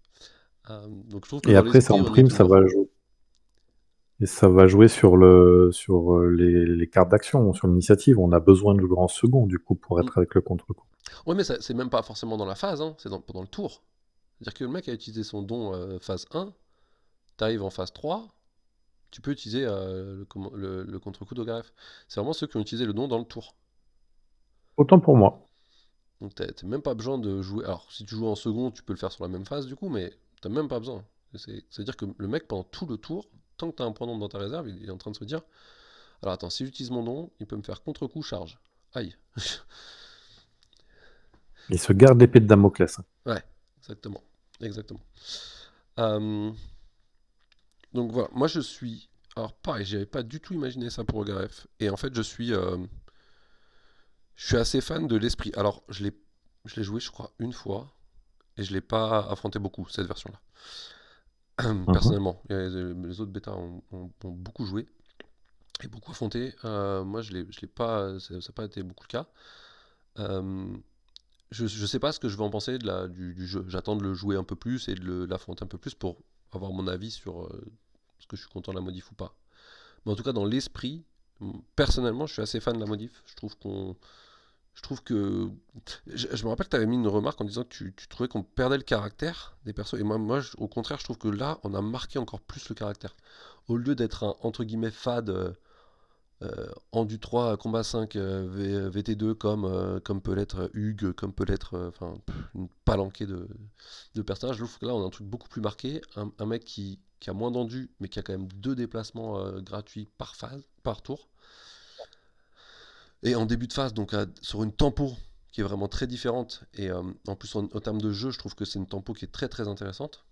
Donc, je trouve que Et dans après, ça l'esprit, en on y est prime, toujours. ça va jouer sur les cartes d'action, sur l'initiative. On a besoin de grands seconds, du coup, pour Mm. être avec le contre-coup. Ouais, mais c'est même pas forcément dans la phase, hein, c'est pendant le tour. C'est-à-dire que le mec a utilisé son don phase 1, t'arrives en phase 3, tu peux utiliser le contre-coup d'Ogaref. C'est vraiment ceux qui ont utilisé le don dans le tour. Autant pour moi. Donc t'as même pas besoin de jouer. Alors, si tu joues en second, tu peux le faire sur la même phase du coup, mais t'as même pas besoin. C'est-à-dire que le mec, pendant tout le tour, tant que t'as un point d'ombre dans ta réserve, il est en train de se dire: alors attends, si j'utilise mon don, il peut me faire contre-coup charge. Aïe. Il se garde l'épée de Damoclès. Ouais, exactement. Exactement. Euh, donc voilà, moi je suis. Alors pareil, j'avais pas du tout imaginé ça pour Ogaref. Et en fait, je suis assez fan de l'esprit. Alors, je l'ai joué, je crois, une fois, et je l'ai pas affronté beaucoup, cette version-là. Mhm. Personnellement. Les autres bêtas ont beaucoup joué et beaucoup affronté. Moi, je l'ai pas, ça n'a pas été beaucoup le cas. Euh, je sais pas ce que je vais en penser du jeu. J'attends de le jouer un peu plus et de l'affronter un peu plus pour avoir mon avis sur ce que je suis content de la modif ou pas. Mais en tout cas, dans l'esprit, personnellement, je suis assez fan de la modif. Je trouve que. Je me rappelle que tu avais mis une remarque en disant que tu trouvais qu'on perdait le caractère des persos. Et moi au contraire, je trouve que là, on a marqué encore plus le caractère. Au lieu d'être un entre guillemets fade en du 3 combat 5 VT2 comme peut l'être Hugues, comme peut l'être enfin une palanquée de personnages, je trouve que là, on a un truc beaucoup plus marqué. Un mec qui a moins d'endu, mais qui a quand même deux déplacements gratuits par phase, par tour. Et en début de phase, donc sur une tempo qui est vraiment très différente. Et en plus, en termes de jeu, je trouve que c'est une tempo qui est très très intéressante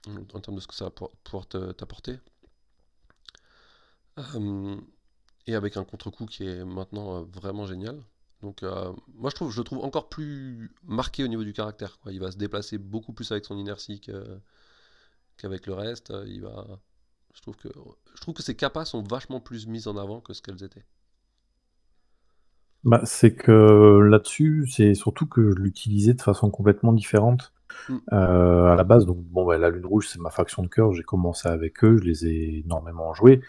en termes de ce que ça va pouvoir t'apporter. Euh, et avec un contre-coup qui est maintenant vraiment génial. Donc moi je le trouve encore plus marqué au niveau du caractère, quoi. Il va se déplacer beaucoup plus avec son inertie qu'avec le reste. Je trouve que ses capas sont vachement plus mises en avant que ce qu'elles étaient. Bah, c'est que là-dessus, c'est surtout que je l'utilisais de façon complètement différente Mm, à la base. Donc, bon, bah, la Lune Rouge, c'est ma faction de cœur. J'ai commencé avec eux, je les ai énormément joués.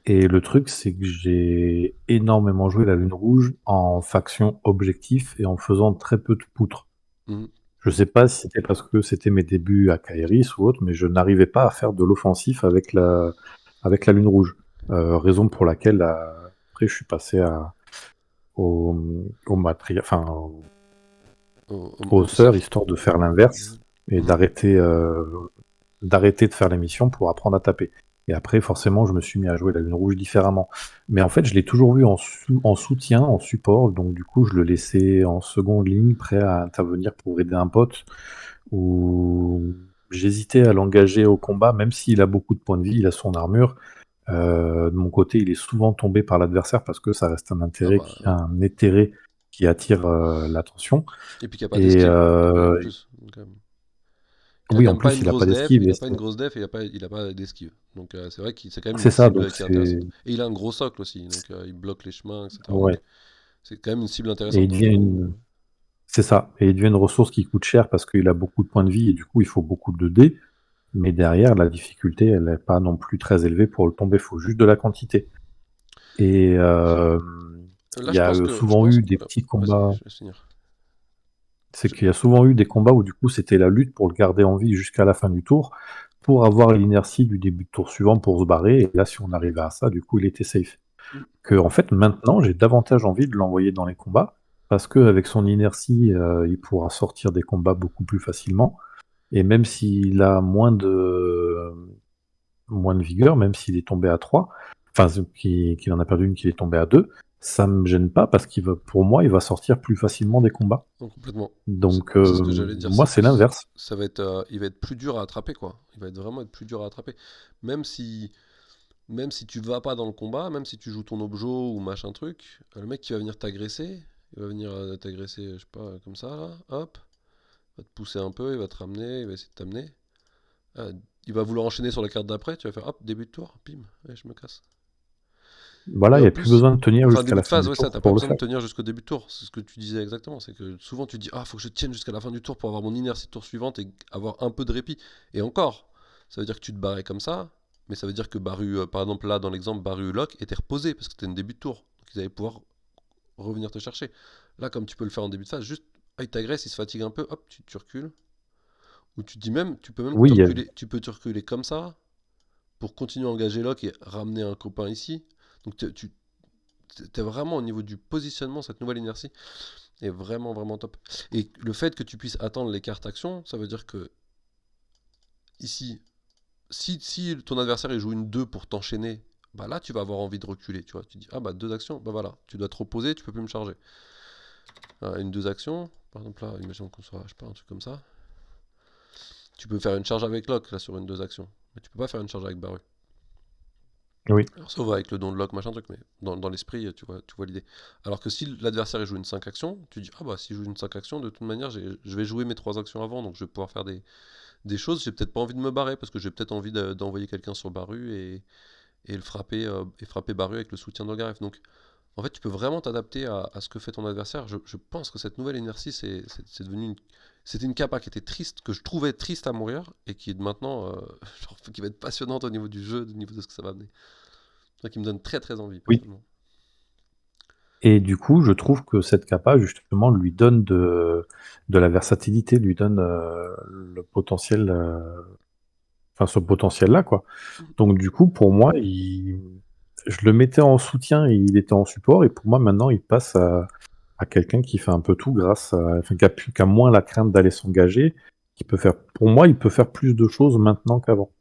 Et le truc, c'est que j'ai énormément joué la Lune Rouge en faction objectif et en faisant très peu de poutres. mm. Je sais pas si c'était parce que c'était mes débuts à Kairis ou autre, mais je n'arrivais pas à faire de l'offensif avec la Lune Rouge. Raison pour laquelle, après, je suis passé au matériel, enfin, Au aux sœurs, surf. histoire de faire l'inverse et Mm. d'arrêter de faire les missions pour apprendre à taper. Et après, forcément, je me suis mis à jouer la Lune Rouge différemment. Mais en fait, je l'ai toujours vu en soutien, en support, donc du coup, je le laissais en seconde ligne, prêt à intervenir pour aider un pote, ou j'hésitais à l'engager au combat, même s'il a beaucoup de points de vie, il a son armure. De mon côté, il est souvent tombé par l'adversaire parce que ça reste Ah bah, un éthéré qui attire l'attention. et puis qu'il n'y a pas Et d'esquive en plus. Donc, il a oui, quand en même pas plus, une il a pas grosse def, d'esquive. il a pas une grosse def, et il a pas d'esquive. Donc c'est vrai que c'est quand même une C'est ça, cible donc qui est c'est. intéressante. Et il a un gros socle aussi, donc il bloque les chemins, etc. Donc Ouais. c'est quand même une cible Et il intéressante, hein. devient une. C'est ça. Et il devient une ressource qui coûte cher parce qu'il a beaucoup de points de vie et du coup, il faut beaucoup de dés. Mais derrière, la difficulté, elle n'est pas non plus très élevée pour le tomber. Il faut juste de la quantité. Et il Là, y je a pense que, je souvent pense eu que, des petits vas-y, combats. je vais finir. C'est Je- qu'il y a souvent eu des combats où du coup c'était la lutte pour le garder en vie jusqu'à la fin du tour, pour avoir l'inertie du début de tour suivant pour se barrer. Et là, si on arrivait à ça, du coup, il était safe. Mm. Que en fait, maintenant, j'ai davantage envie de l'envoyer dans les combats, parce qu'avec son inertie, il pourra sortir des combats beaucoup plus facilement. Et même s'il a moins de vigueur, même s'il est tombé à 3, enfin qu'il en a perdu une, qu'il est tombé à 2, ça me gêne pas parce pour moi, il va sortir plus facilement des combats. Non, complètement. C'est Donc c'est ce que j'allais dire, moi, c'est que c'est l'inverse. il va être plus dur à attraper, quoi. Il va vraiment être plus dur à attraper. Même si, même si tu vas pas dans le combat, même si tu joues ton objo ou machin truc, le mec qui va venir t'agresser, Il va venir t'agresser, je sais pas, comme ça, là. Hop. Il va te pousser un peu, il va te ramener, il va essayer de t'amener. Ah, il va vouloir enchaîner sur la carte d'après, tu vas faire hop, début de tour, pim, ouais, je me casse. Voilà, Et il en n'y a plus plus, besoin de tenir enfin jusqu'à début la de fin phase, du ouais, ça, tour t'as pas pour le besoin de faire. tenir jusqu'au début de tour. C'est ce que tu disais exactement. C'est que souvent tu dis, ah, faut que je tienne jusqu'à la fin du tour pour avoir mon inertie de tour suivante et avoir un peu de répit. Et encore, ça veut dire que tu te barrais comme ça, mais ça veut dire que Baru, par exemple là dans l'exemple, Baru Lock était reposé parce que c'était un début de tour. Donc ils allaient pouvoir revenir te chercher. Là, comme tu peux le faire en début de phase, juste, ah, il t'agresse, il se fatigue un peu, hop, tu recules. Ou tu dis même, tu peux même Oui, te il y a- reculer, tu peux te reculer comme ça pour continuer à engager Lock et ramener un copain ici. Donc tu es vraiment au niveau du positionnement, cette nouvelle inertie est vraiment vraiment top. Et le fait que tu puisses attendre les cartes actions, ça veut dire que ici, si ton adversaire il joue une 2 pour t'enchaîner, bah là tu vas avoir envie de reculer, tu vois. Tu dis ah bah 2 actions, bah voilà, tu dois te reposer, tu peux plus me charger. Une 2 actions, par exemple là, imaginons qu'on soit, je sais pas, un truc comme ça. Tu peux faire une charge avec Lock là sur une 2 actions, mais tu peux pas faire une charge avec Baru. oui. Alors sauf avec le don de lock, machin truc, mais dans l'esprit, tu vois l'idée. Alors que si l'adversaire il joue une 5 actions, tu dis, ah bah si je joue une 5 actions, de toute manière, je vais jouer mes 3 actions avant, donc je vais pouvoir faire des choses. J'ai peut-être pas envie de me barrer, parce que j'ai peut-être envie d'envoyer quelqu'un sur Baru et le frapper, et frapper Baru avec le soutien d'Ogaref. Donc en fait, tu peux vraiment t'adapter à ce que fait ton adversaire. Je pense que cette nouvelle inertie, c'est devenu c'était une capa qui était triste, que je trouvais triste à mourir, et qui est maintenant, genre, qui va être passionnante au niveau du jeu, au niveau de ce que ça va amener. Ça qui me donne très très envie, Oui. personnellement. Et du coup, je trouve que cette capa, justement, lui donne de la versatilité, lui donne le potentiel, enfin ce potentiel-là, quoi. Donc du coup, pour moi, je le mettais en soutien et il était en support, et pour moi, maintenant, il passe à quelqu'un qui fait un peu tout grâce à, enfin, qui a moins la crainte d'aller s'engager, qui peut faire, pour moi, il peut faire plus de choses maintenant qu'avant.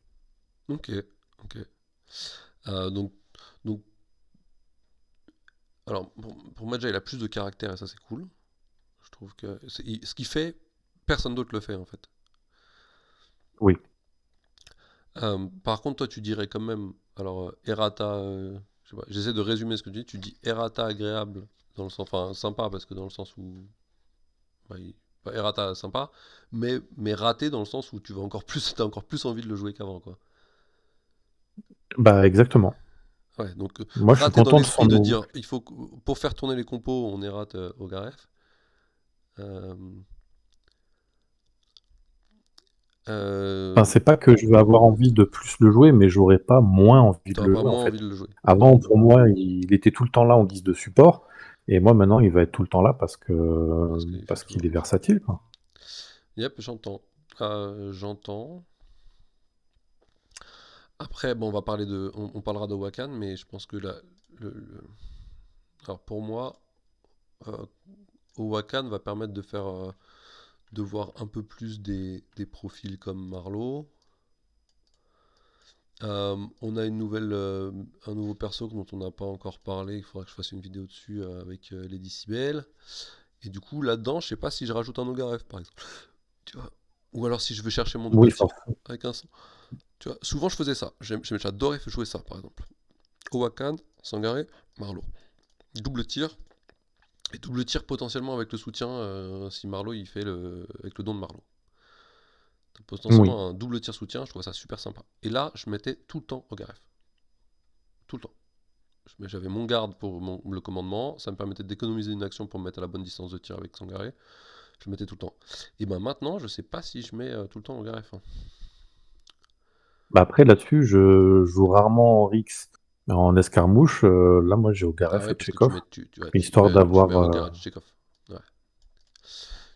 Ok, ok. Donc, donc, alors, pour Madja, il a plus de caractère et ça, c'est cool. Je trouve que ce qu'il fait, personne d'autre le fait en fait. Oui. Par contre, toi, tu dirais quand même, alors, errata, je sais pas, j'essaie de résumer ce que tu dis errata agréable, dans le sens, enfin, sympa, parce que dans le sens où, bah, bah, errata sympa, mais raté dans le sens où tu vas encore plus, t'as encore plus envie de le jouer qu'avant, quoi. Bah exactement. Ouais, donc Moi, je suis raté dans content de son l'esprit de nouveau. dire, pour faire tourner les compos, on errate au Garef. Euh, Enfin, euh, c'est pas que je vais avoir envie de plus le jouer, mais j'aurais pas moins envie de T'auras le pas jouer en moins envie fait. de le jouer. Avant, pour moi, il était tout le temps là en guise de support, et moi maintenant, il va être tout le temps là Parce qu'il fait parce toujours qu'il la est même chose. versatile, quoi. Yep, j'entends. J'entends. Après, bon, on parlera de Wakan, mais je pense que alors pour moi, euh, Wakan va permettre de voir un peu plus des profils comme Marlowe. On a un nouveau perso dont on n'a pas encore parlé. Il faudra que je fasse une vidéo dessus avec les décibels. Et du coup, là-dedans, je sais pas si je rajoute un Ogaref, par exemple. Tu vois. Ou alors si je veux chercher mon Oui, double tir forcément. avec un son. Tu vois, souvent je faisais ça. J'adorais jouer ça, par exemple. Owakan, Sangaré, Marlowe. Double tir. Et double tir potentiellement avec le soutien si Marlowe il fait avec le don de Marlowe. Donc, Oui. potentiellement un double tir soutien, je trouvais ça super sympa. Et là, je mettais tout le temps Ogaref. Tout le temps. J'avais mon garde pour le commandement, ça me permettait d'économiser une action pour me mettre à la bonne distance de tir avec Sangaré. Je le mettais tout le temps. Et ben maintenant, je sais pas si je mets tout le temps Ogaref, hein. Bah après, là-dessus, je joue rarement en Rix. En escarmouche, là, moi, j'ai Ah Ogaref ouais, et parce que Tchekhov, ouais, histoire tu mets d'avoir. Ogaref Chekhov. Ouais,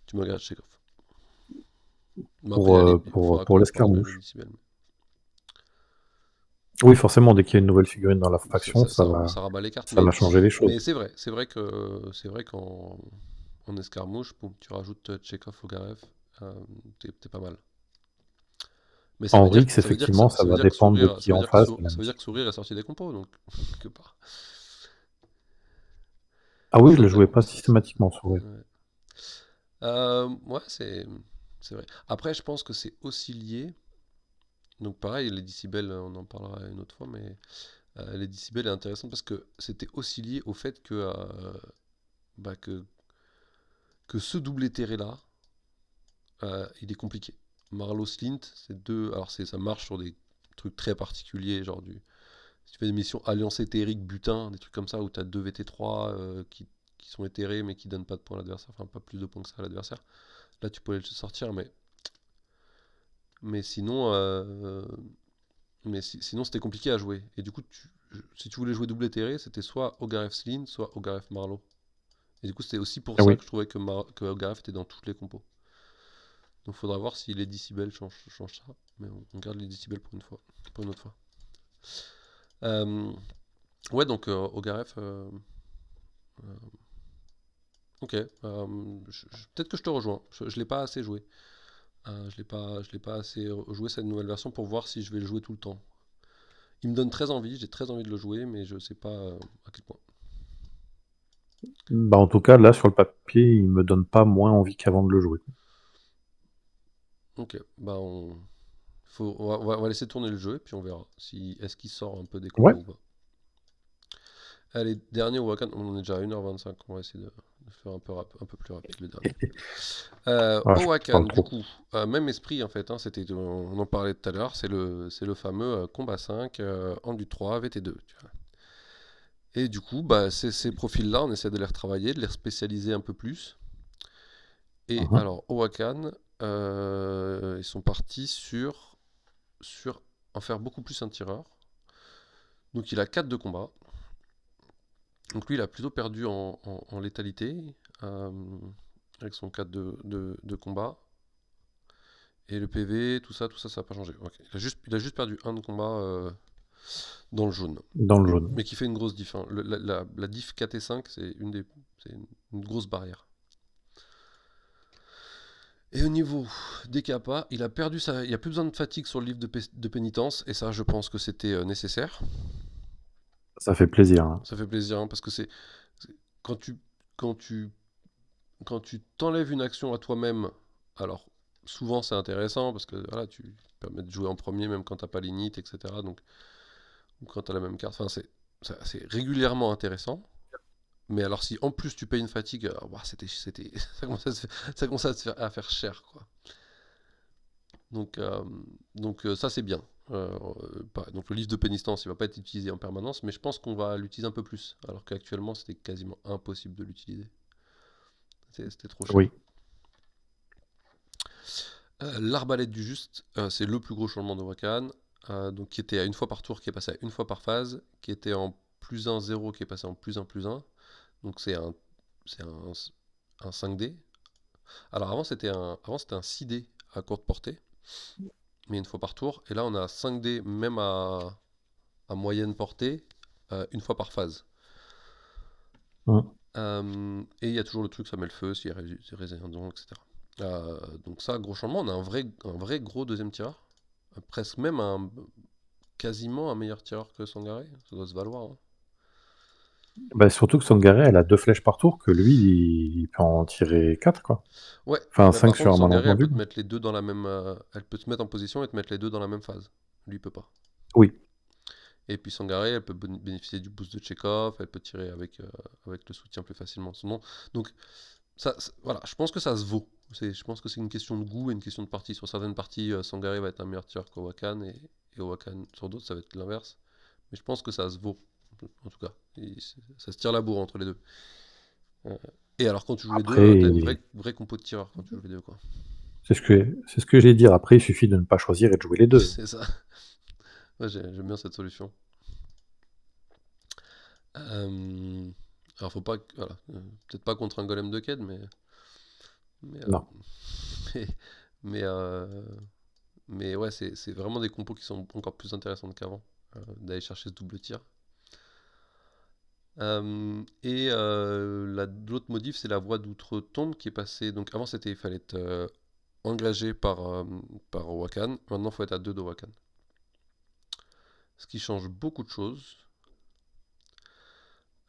tu mets Ogaref Chekhov. Mais après, il faudra Pour qu'on parle de l'escarmouche. Lady Sibel. Oui, forcément, dès qu'il y a une nouvelle figurine dans la Ça, faction, ça, ça, ça rabat les cartes, ça va changer les choses. mais c'est vrai qu'en en escarmouche, boum, tu rajoutes Chekhov au Garef, t'es pas mal. Mais En Rix, effectivement, ça va dépendre de qui est en face, de la ça veut dire mission. que Sourire est sorti des compos, donc quelque part. Ah oui, je le Sauf jouais pas systématiquement sur Rix. ouais. Ouais, c'est vrai. Après, je pense que c'est aussi lié. Donc pareil, les décibels, on en parlera une autre fois, mais les décibels est intéressant parce que c'était aussi lié au fait que que ce double éthéré là, il est compliqué. Marlowe Slint, c'est deux. Alors ça marche sur des trucs très particuliers, genre si tu fais des missions Alliance éthérique, butin, des trucs comme ça, où tu as deux VT3 qui sont éthérés mais qui donnent pas de points à l'adversaire, enfin pas plus de points que ça à l'adversaire. Là tu peux les sortir, mais sinon, sinon c'était compliqué à jouer. Et du coup, si tu voulais jouer double éthéré, c'était soit Ogaref Slint, soit Ogaref Marlowe. Et du coup, c'était aussi pour Ah ça oui. que je trouvais que Ogaref était dans toutes les compos. Donc faudra voir si les décibels changent ça. Mais on garde les décibels pour une fois, pour une autre fois. Euh, ouais, donc Ogaref, ok. Peut-être que je te rejoins. Je l'ai pas assez joué. Je l'ai pas assez joué cette nouvelle version pour voir si je vais le jouer tout le temps. Il me donne très envie, j'ai très envie de le jouer, mais je sais pas à quel point. Bah, en tout cas, là, sur le papier, il me donne pas moins envie qu'avant de le jouer. Ok, bah on va laisser tourner le jeu et puis on verra si est-ce qu'il sort un peu des Ouais. combos ou pas. Allez, dernier Wakan, on est déjà à 1h25, on va essayer de faire un peu plus rapide le dernier. Ah, je Owakan, parle du trop. coup, même esprit en fait, hein, on en parlait tout à l'heure, c'est le fameux combat 5 en du 3 VT2. Tu vois. Et du coup, bah, ces profils-là, on essaie de les retravailler, de les spécialiser un peu plus. Et Mhm. alors, Owakan, ils sont partis sur en faire beaucoup plus un tireur. Donc il a 4 de combat. Donc lui, il a plutôt perdu en létalité euh, avec son 4 de combat. Et le PV, tout ça n'a pas changé. Ok. Il a juste perdu un de combat dans le jaune. Dans le jaune. Mais qui fait une grosse diff. Hein. La diff 4 et 5, c'est une grosse barrière. Et au niveau des capas, il a plus besoin de fatigue sur le livre de pénitence. Et ça, je pense que c'était nécessaire. Ça fait plaisir, hein. Ça fait plaisir hein, parce que quand tu, quand tu, quand tu t'enlèves une action à toi-même, alors souvent c'est intéressant parce que voilà, tu permets de jouer en premier même quand t'as pas l'init, etc. Donc, ou quand t'as la même carte, enfin c'est régulièrement intéressant. Mais alors si en plus tu payes une fatigue, bah, ça commence à faire cher quoi. Donc, ça c'est bien. Donc le livre de pénitence il va pas être utilisé en permanence, mais je pense qu'on va l'utiliser un peu plus, alors qu'actuellement c'était quasiment impossible de l'utiliser. C'était trop cher. Oui. L'arbalète du juste, c'est le plus gros changement de Wakan, donc qui était à une fois par tour, qui est passé à une fois par phase, qui était en plus un 0 qui est passé en plus un plus un. Donc c'est un 5D. Alors avant c'était un 6D à courte portée, mais une fois par tour. Et là on a 5D même à moyenne portée, une fois par phase. Mhm. Et il y a toujours le truc, ça met le feu, s'il y a résonance, etc. Donc ça, gros changement, on a un vrai gros deuxième tireur. Presque même quasiment un meilleur tireur que Sangaré. Ça doit se valoir. Hein. Bah, surtout que Sangaré, elle a 2 flèches par tour, que lui, il peut en tirer 4, quoi. Ouais, Enfin, mais par 5 sur contre, un Sangaré, elle malentendu, peut te quoi. mettre les deux dans la même. Elle peut te mettre en position et te mettre les deux dans la même phase. Lui, il peut pas. Oui. Et puis Sangaré, elle peut bénéficier du boost de Chekhov, elle peut tirer avec le soutien plus facilement. Donc, voilà, je pense que ça se vaut. Je pense que c'est une question de goût et une question de partie. Sur certaines parties, Sangaré va être un meilleur tireur qu'Owakan, et Owakan, sur d'autres, ça va être l'inverse. Mais je pense que ça se vaut, en tout cas. Ça se tire la bourre entre les deux. Euh, Et alors, quand tu joues les deux, t'as une Après, vraie compo de tireurs quand tu joues les deux, quoi. c'est ce que j'allais dire. Après, il suffit de ne pas choisir et de jouer les deux. C'est ça. Ouais, j'aime bien cette solution. Euh, Alors, faut pas. Voilà. Peut-être pas contre un golem de Ked, mais, Non. mais, mais, euh, mais ouais, c'est vraiment des compos qui sont encore plus intéressantes qu'avant, d'aller chercher ce double tir. L'autre modif, c'est la voie d'outre-tombe qui est passée. Donc avant, il fallait être engagé par Wakan. Maintenant, il faut être à 2 de Wakan. Ce qui change beaucoup de choses.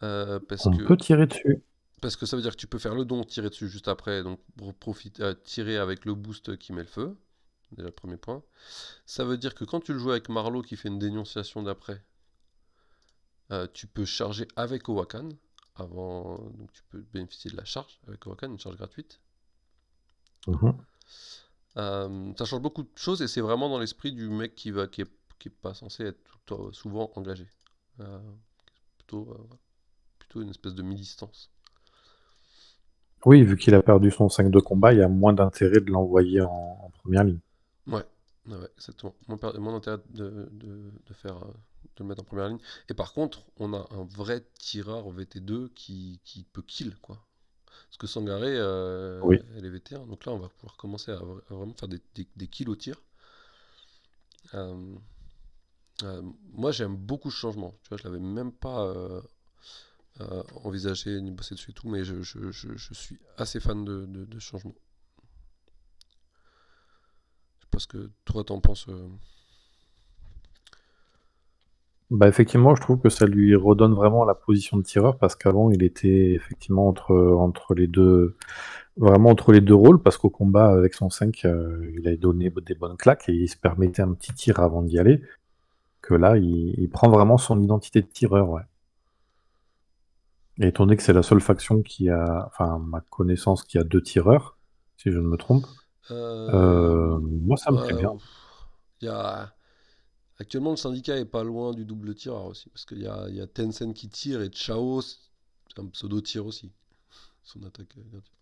euh, parce On que, peut tirer dessus. parce que ça veut dire que tu peux faire le don, tirer dessus juste après. Donc tirer avec le boost qui met le feu. Déjà, le premier point. Ça veut dire que quand tu le joues avec Marlowe qui fait une dénonciation d'après, tu peux charger avec Owakan. donc tu peux bénéficier de la charge avec Orokan, une charge gratuite. Mhm. Ça change beaucoup de choses et c'est vraiment dans l'esprit du mec qui est pas censé être souvent engagé. Euh, plutôt une espèce de mi-distance. Oui, vu qu'il a perdu son 5 de combat, il y a moins d'intérêt de l'envoyer en première ligne. Ouais, ouais, exactement. Moins d'intérêt de le mettre en première ligne. Et par contre, on a un vrai tireur VT2 qui peut kill, quoi. Parce que Sangaré, Oui. elle est VT1, donc là, on va pouvoir commencer à vraiment faire des kills au tir. Euh, Moi, j'aime beaucoup ce changement. Tu vois, je l'avais même pas envisagé ni bossé dessus et tout, mais je suis assez fan de ce changement. Je sais pas ce que toi t'en penses. Bah effectivement, je trouve que ça lui redonne vraiment la position de tireur parce qu'avant il était effectivement entre les deux, vraiment entre les deux rôles parce qu'au combat avec son 5, il a donné des bonnes claques et il se permettait un petit tir avant d'y aller. Que là, il prend vraiment son identité de tireur, ouais. Et étant donné que c'est la seule faction qui a, enfin, à ma connaissance, qui a deux tireurs, si je ne me trompe, moi ça me plaît bien. Ouais, il y a actuellement, le syndicat est pas loin du double tireur aussi, parce qu'il y a Tencent qui tire et Chao, c'est un pseudo tir aussi, son attaque gratuite.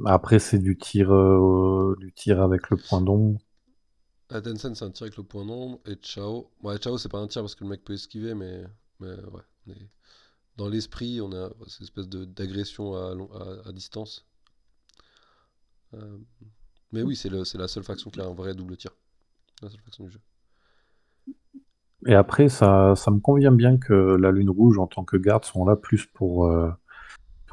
Après, c'est du tir avec le point d'ombre. Ah, Tencent, c'est un tir avec le point d'ombre, et Chao, ouais, Chao, c'est pas un tir parce que le mec peut esquiver, mais ouais, dans l'esprit, on a cette espèce d'agression à distance. Euh, mais oui, c'est la seule faction qui a un vrai double tir, la seule faction du jeu. Et après, ça me convient bien que la Lune Rouge, en tant que garde, sont là plus pour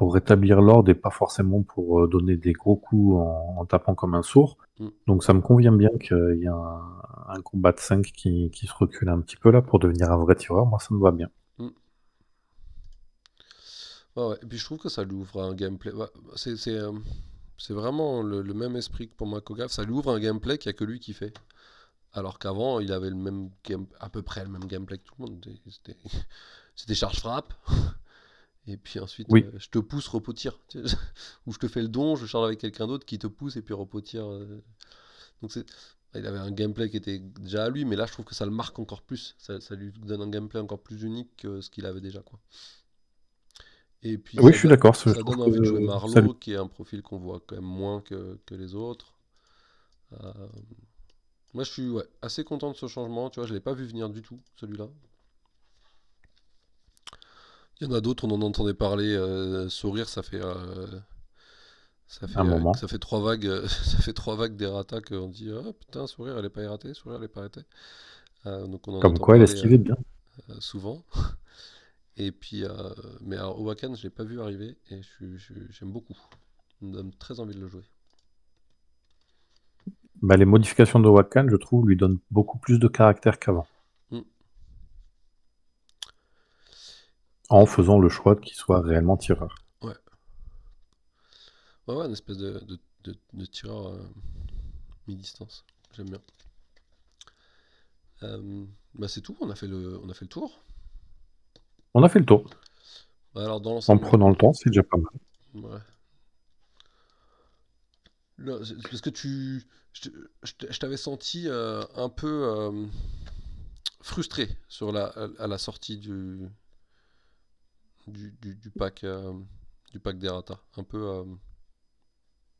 rétablir l'ordre et pas forcément pour donner des gros coups en tapant comme un sourd. Mm, Donc ça me convient bien qu'il y ait un combat de 5 qui se recule un petit peu là pour devenir un vrai tireur. Moi, ça me va bien. mm. Ouais, ouais. Et puis je trouve que ça lui ouvre un gameplay. Ouais, c'est vraiment le même esprit que pour Makogaf. Ça lui ouvre un gameplay qu'il n'y a que lui qui fait. Alors qu'avant, il avait à peu près le même gameplay que tout le monde. C'était charge frappe. Et puis ensuite, Oui, je te pousse, repos tir. Ou je te fais le don, je charge avec quelqu'un d'autre qui te pousse et puis repos tir. Donc il avait un gameplay qui était déjà à lui, mais là je trouve que ça le marque encore plus. Ça lui donne un gameplay encore plus unique que ce qu'il avait déjà, quoi. Et puis oui, je suis d'accord. Je ça trouve donne que envie de jouer ça lui- Marlowe, qui est un profil qu'on voit quand même moins que les autres. Euh, Moi, je suis ouais, assez content de ce changement. Tu vois, je l'ai pas vu venir du tout, celui-là. Il y en a d'autres, on en entendait parler. Sourire, un moment. ça fait trois vagues, ça fait trois vagues d'errata qu'on dit ah putain, sourire, elle est pas erratée, sourire, elle est pas erratée. Donc on en Comme entend quoi, elle parler esquivait bien. souvent. Et puis, mais alors, au Wakan, je l'ai pas vu arriver et j'aime beaucoup. Ça me donne très envie de le jouer. Bah, les modifications de Wakan, je trouve, lui donnent beaucoup plus de caractère qu'avant, Mm. en Et faisant le choix qu'il soit réellement tireur. ouais, ouais, ouais, une espèce de tireur mi-distance. J'aime bien. Bah c'est tout, on a fait le tour. On a fait le tour. Bah, alors dans En l'ensemble, prenant le temps, c'est déjà pas mal. ouais. Là, parce que je t'avais senti un peu frustré à la sortie du pack d'Errata. Un peu.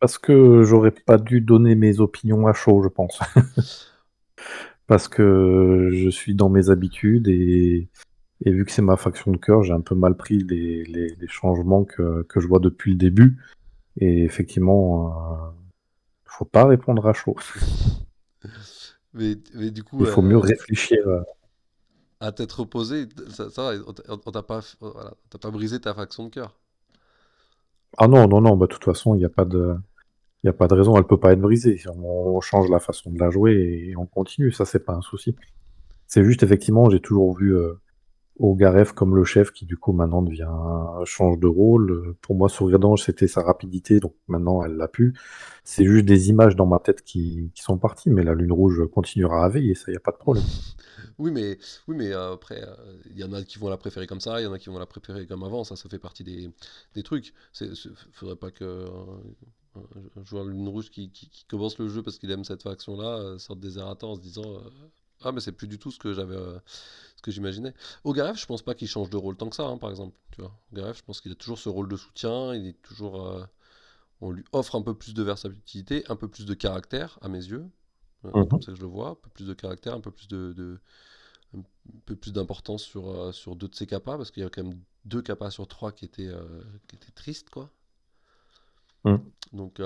Parce que j'aurais pas dû donner mes opinions à chaud, je pense. Parce que je suis dans mes habitudes et vu que c'est ma faction de cœur, j'ai un peu mal pris les changements que je vois depuis le début. Et effectivement, faut pas répondre à chaud. Mais du coup, Il faut mieux réfléchir. à tête reposée, ça va, on t'a pas, voilà, on t'a pas brisé ta faction de cœur. Ah non, non, non, bah, de toute façon, il y a pas de raison, elle peut pas être brisée. On change la façon de la jouer et on continue, ça, c'est pas un souci. C'est juste, effectivement, j'ai toujours vu Garef comme le chef qui du coup maintenant change de rôle. Pour moi, Sourgange, c'était sa rapidité, donc maintenant elle l'a pu. C'est juste des images dans ma tête qui sont parties, mais la Lune Rouge continuera à veiller, ça y a pas de problème. Oui, mais, oui, mais après, il y en a qui vont la préférer comme ça, il y en a qui vont la préférer comme avant, ça fait partie des trucs. Faudrait pas que un joueur Lune Rouge qui commence le jeu parce qu'il aime cette faction-là sorte des errata en se disant ah, mais c'est plus du tout ce que j'imaginais. Ogarev, je pense pas qu'il change de rôle tant que ça, hein, par exemple. Tu vois. Ogarev, je pense qu'il a toujours ce rôle de soutien, il est toujours. On lui offre un peu plus de versatilité, un peu plus de caractère, à mes yeux. Comme Mhm. ça que je le vois, un peu plus de caractère, un peu plus un peu plus d'importance sur deux de ses capas, parce qu'il y a quand même deux capas sur trois qui étaient tristes, quoi. Mhm. Donc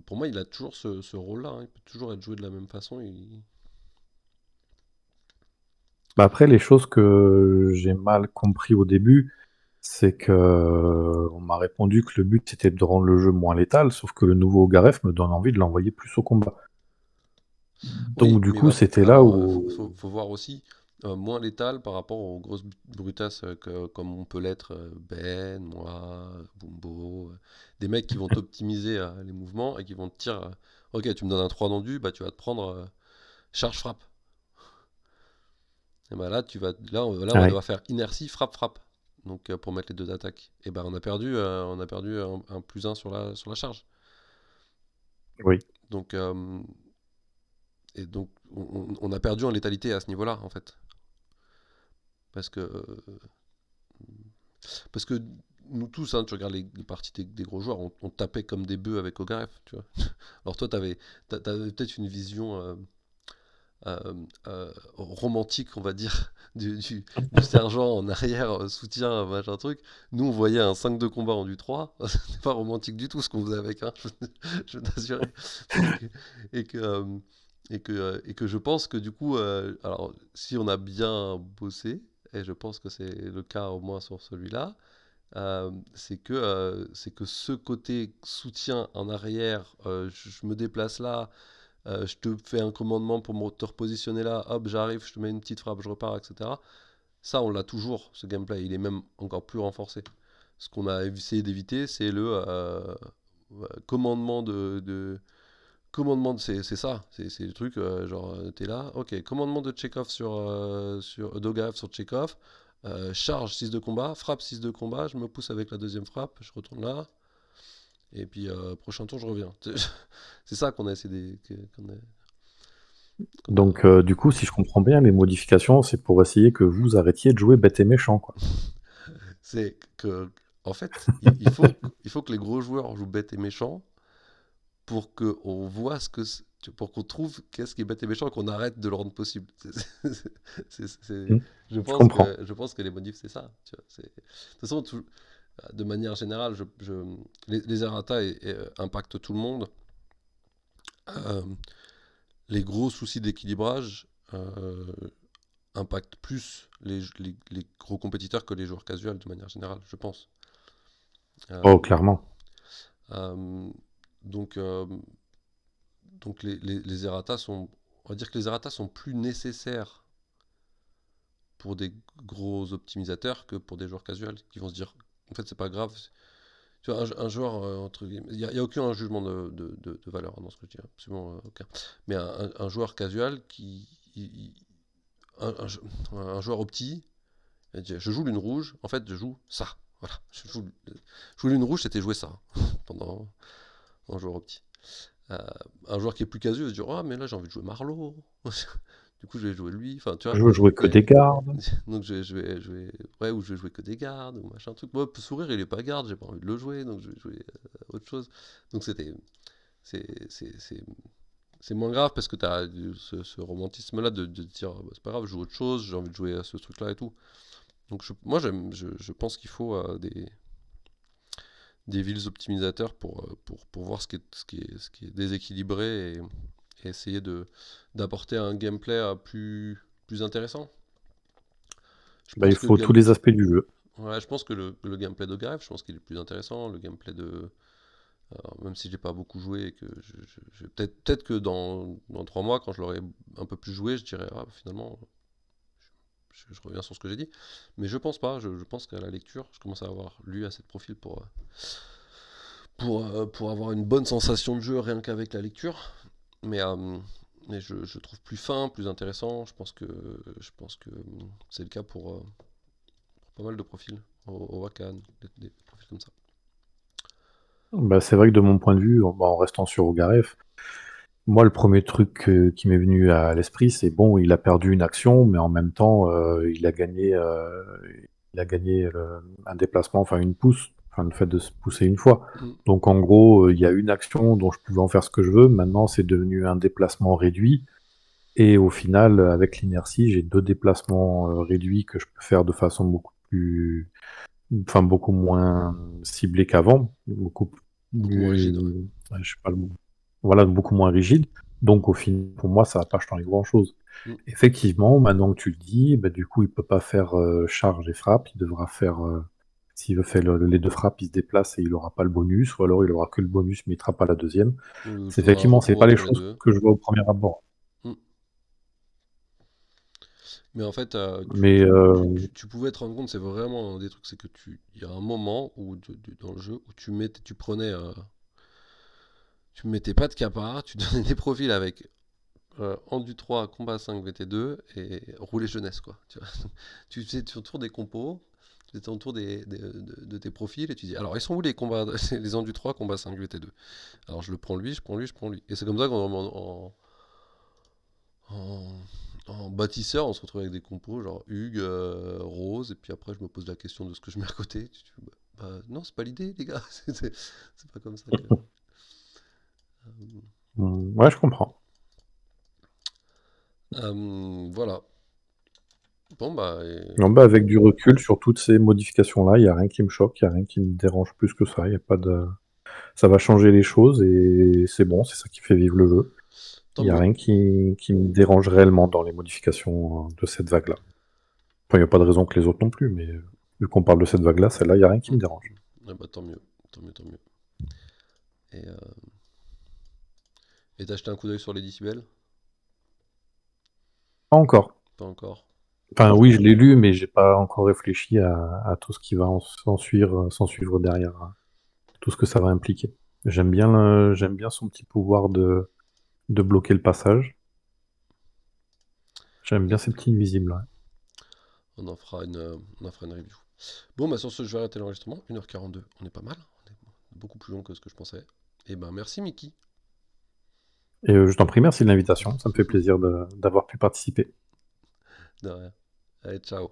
pour moi, il a toujours ce rôle-là, hein. Il peut toujours être joué de la même façon. Bah après, les choses que j'ai mal compris au début, c'est que on m'a répondu que le but c'était de rendre le jeu moins létal, sauf que le nouveau Garef me donne envie de l'envoyer plus au combat. Oui, Donc du mais coup, bah, c'était là alors, où... faut voir aussi moins létal par rapport aux grosses brutasses comme on peut l'être Ben, moi, Bumbo, des mecs qui vont t'optimiser les mouvements et qui vont te dire ok, tu me donnes un 3 d'endu, bah tu vas te prendre charge frappe. Et bah là, là, on va Ouais, devoir faire inertie, frappe, frappe. Donc pour mettre les deux attaques. Et ben on a perdu un plus un sur la charge. oui. Donc, donc on a perdu en létalité à ce niveau-là, en fait. Parce que Parce que nous tous, hein, tu regardes les parties des gros joueurs, on tapait comme des bœufs avec Ogaref, tu vois. Alors toi, t'avais peut-être une vision romantique, on va dire, du sergent en arrière, soutien, machin truc. Nous, on voyait un 5 de combat en du 3. C'était pas romantique du tout ce qu'on faisait avec, hein, je t'assurer. Et que, et que, euh, et que je pense que du coup, alors si on a bien bossé, et je pense que c'est le cas au moins sur celui-là, c'est que ce côté soutien en arrière, je me déplace là, je te fais un commandement pour te repositionner là, hop, j'arrive, je te mets une petite frappe, je repars, etc. Ça, on l'a toujours, ce gameplay. Il est même encore plus renforcé. Ce qu'on a essayé d'éviter, c'est le commandement c'est ça, c'est le truc, genre, t'es là, ok, commandement de Chekhov sur Dogaev sur Chekhov, charge 6 de combat, frappe 6 de combat, je me pousse avec la deuxième frappe, je retourne là, et puis prochain tour, je reviens. C'est ça qu'on a essayé qu'on a- Donc du coup, si je comprends bien, les modifications, c'est pour essayer que vous arrêtiez de jouer bête et méchant, quoi. C'est que, en fait, il faut que les gros joueurs jouent bête et méchant pour qu'on voit pour qu'on trouve qu'est-ce qui est bête et méchant et qu'on arrête de le rendre possible. Hmm. Je comprends. Je pense que les modifs, c'est ça. Tu vois, de toute façon, de manière générale, les errata impactent tout le monde. Euh, les gros soucis d'équilibrage impactent plus les gros compétiteurs que les joueurs casuals de manière générale, je pense. Oh, Euh, clairement. euh, donc, euh, donc les errata sont, on va dire que les errata sont plus nécessaires pour des gros optimisateurs que pour des joueurs casuals qui vont se dire en fait c'est pas grave. Tu vois, un joueur entre guillemets, y a aucun jugement de valeur hein, dans ce que je dis, hein, absolument aucun. Mais un joueur casual un, un, un joueur opti, il dit, je joue l'une rouge, en fait je joue ça. Voilà, jouer l'une rouge c'était jouer ça pendant un joueur opti. Euh, un joueur qui est plus casual va se dire ah mais là j'ai envie de jouer Marlowe. Du coup je vais jouer lui. Enfin tu vois. Je veux jouer que Mais des gardes. donc ouais, ou je vais jouer que des gardes ou machin truc. Moi sourire il est pas garde, j'ai pas envie de le jouer donc je vais jouer autre chose. Donc c'est c'est moins grave parce que tu as ce romantisme là de dire bah, c'est pas grave je joue autre chose, j'ai envie de jouer à ce truc là et tout. Donc moi je pense qu'il faut des villes optimisateurs pour voir ce qui est déséquilibré et essayer d'apporter un gameplay plus intéressant. Je Bah, il pense que faut tous les aspects du jeu. ouais, je pense que le gameplay de Gareth, je pense qu'il est plus intéressant. Le gameplay alors, même si j'ai pas beaucoup joué et que peut-être que dans 3 mois, quand je l'aurai un peu plus joué, je dirais ah, finalement, je reviens sur ce que j'ai dit. Mais je pense pas, je pense qu'à la lecture, je commence à avoir lu assez de profils pour avoir une bonne sensation de jeu rien qu'avec la lecture. Mais, euh, mais je trouve plus fin, plus intéressant. Je pense que c'est le cas pour pas mal de profils. Au Wakan, des profils comme ça. Bah, c'est vrai que de mon point de vue, en restant sur Ogaref, moi, le premier truc qui m'est venu à l'esprit, c'est bon, il a perdu une action, mais en même temps, il a gagné un déplacement, enfin une pousse, enfin le fait de se pousser une fois. Mm. Donc en gros, il y a une action dont je pouvais en faire ce que je veux. Maintenant, c'est devenu un déplacement réduit. Et au final, avec l'inertie, j'ai deux déplacements réduits que je peux faire de façon beaucoup moins ciblée qu'avant, beaucoup Beaucoup moins rigide, ouais. plus, ouais, je sais pas le mot. Voilà, beaucoup moins rigide. Donc au final, pour moi, ça va pas changer grand-chose. Mm. Effectivement, maintenant que tu le dis, bah, du coup, il peut pas faire charge et frappe. Il devra faire, s'il veut faire les deux frappes, il se déplace et il aura pas le bonus, ou alors il aura que le bonus, mais il ne pas la deuxième. Il C'est faudra un effectivement, c'est repos pas les entre les choses deux. que je vois au premier abord. Mm. Mais en fait, Mais tu pouvais te rendre compte, c'est vraiment un des trucs, c'est que il y a un moment où, dans le jeu où tu mettais pas de capa, tu donnais des profils avec Endu 3, combat 5 VT2 et rouler jeunesse, quoi. Tu vois. Tu faisais ton tour des compos, tu faisais ton tour de tes profils et tu dis, alors ils sont où les combats, les Endu 3, combat 5 VT2. Alors je le prends lui, je prends lui, je prends lui. Et c'est comme ça en, en bâtisseur, on se retrouve avec des compos genre Hugues, Rose, et puis après je me pose la question de ce que je mets à côté. Non, c'est pas l'idée, les gars. C'est pas comme ça que. ouais, je comprends. Voilà. Bon, bah. Non, bah, avec du recul sur toutes ces modifications-là, il n'y a rien qui me choque, il n'y a rien qui me dérange plus que ça. Y a pas de... Ça va changer les choses et c'est bon, c'est ça qui fait vivre le jeu. Il Tant n'y a mieux. rien qui me dérange réellement dans les modifications de cette vague-là. Enfin, il n'y a pas de raison que les autres non plus, mais vu qu'on parle de cette vague-là, celle-là, il n'y a rien qui Mm. me dérange. Ah bah, tant mieux. Tant mieux, tant mieux. Et et t'as acheté un coup d'œil sur les décibels? Pas encore. Pas encore. Enfin, oui, je l'ai lu, mais j'ai pas encore réfléchi à tout ce qui va s'en suivre derrière, hein. Tout ce que ça va impliquer. J'aime bien son petit pouvoir de bloquer le passage. J'aime bien ces petits invisibles, ouais. On en fera une review. Bon, bah sur ce, je vais arrêter l'enregistrement. 1h42, on est pas mal. On est beaucoup plus long que ce que je pensais. Et ben merci Mickey. Et je t'en prie, merci de l'invitation. Ça me fait plaisir d'avoir pu participer. De rien. Allez, ciao.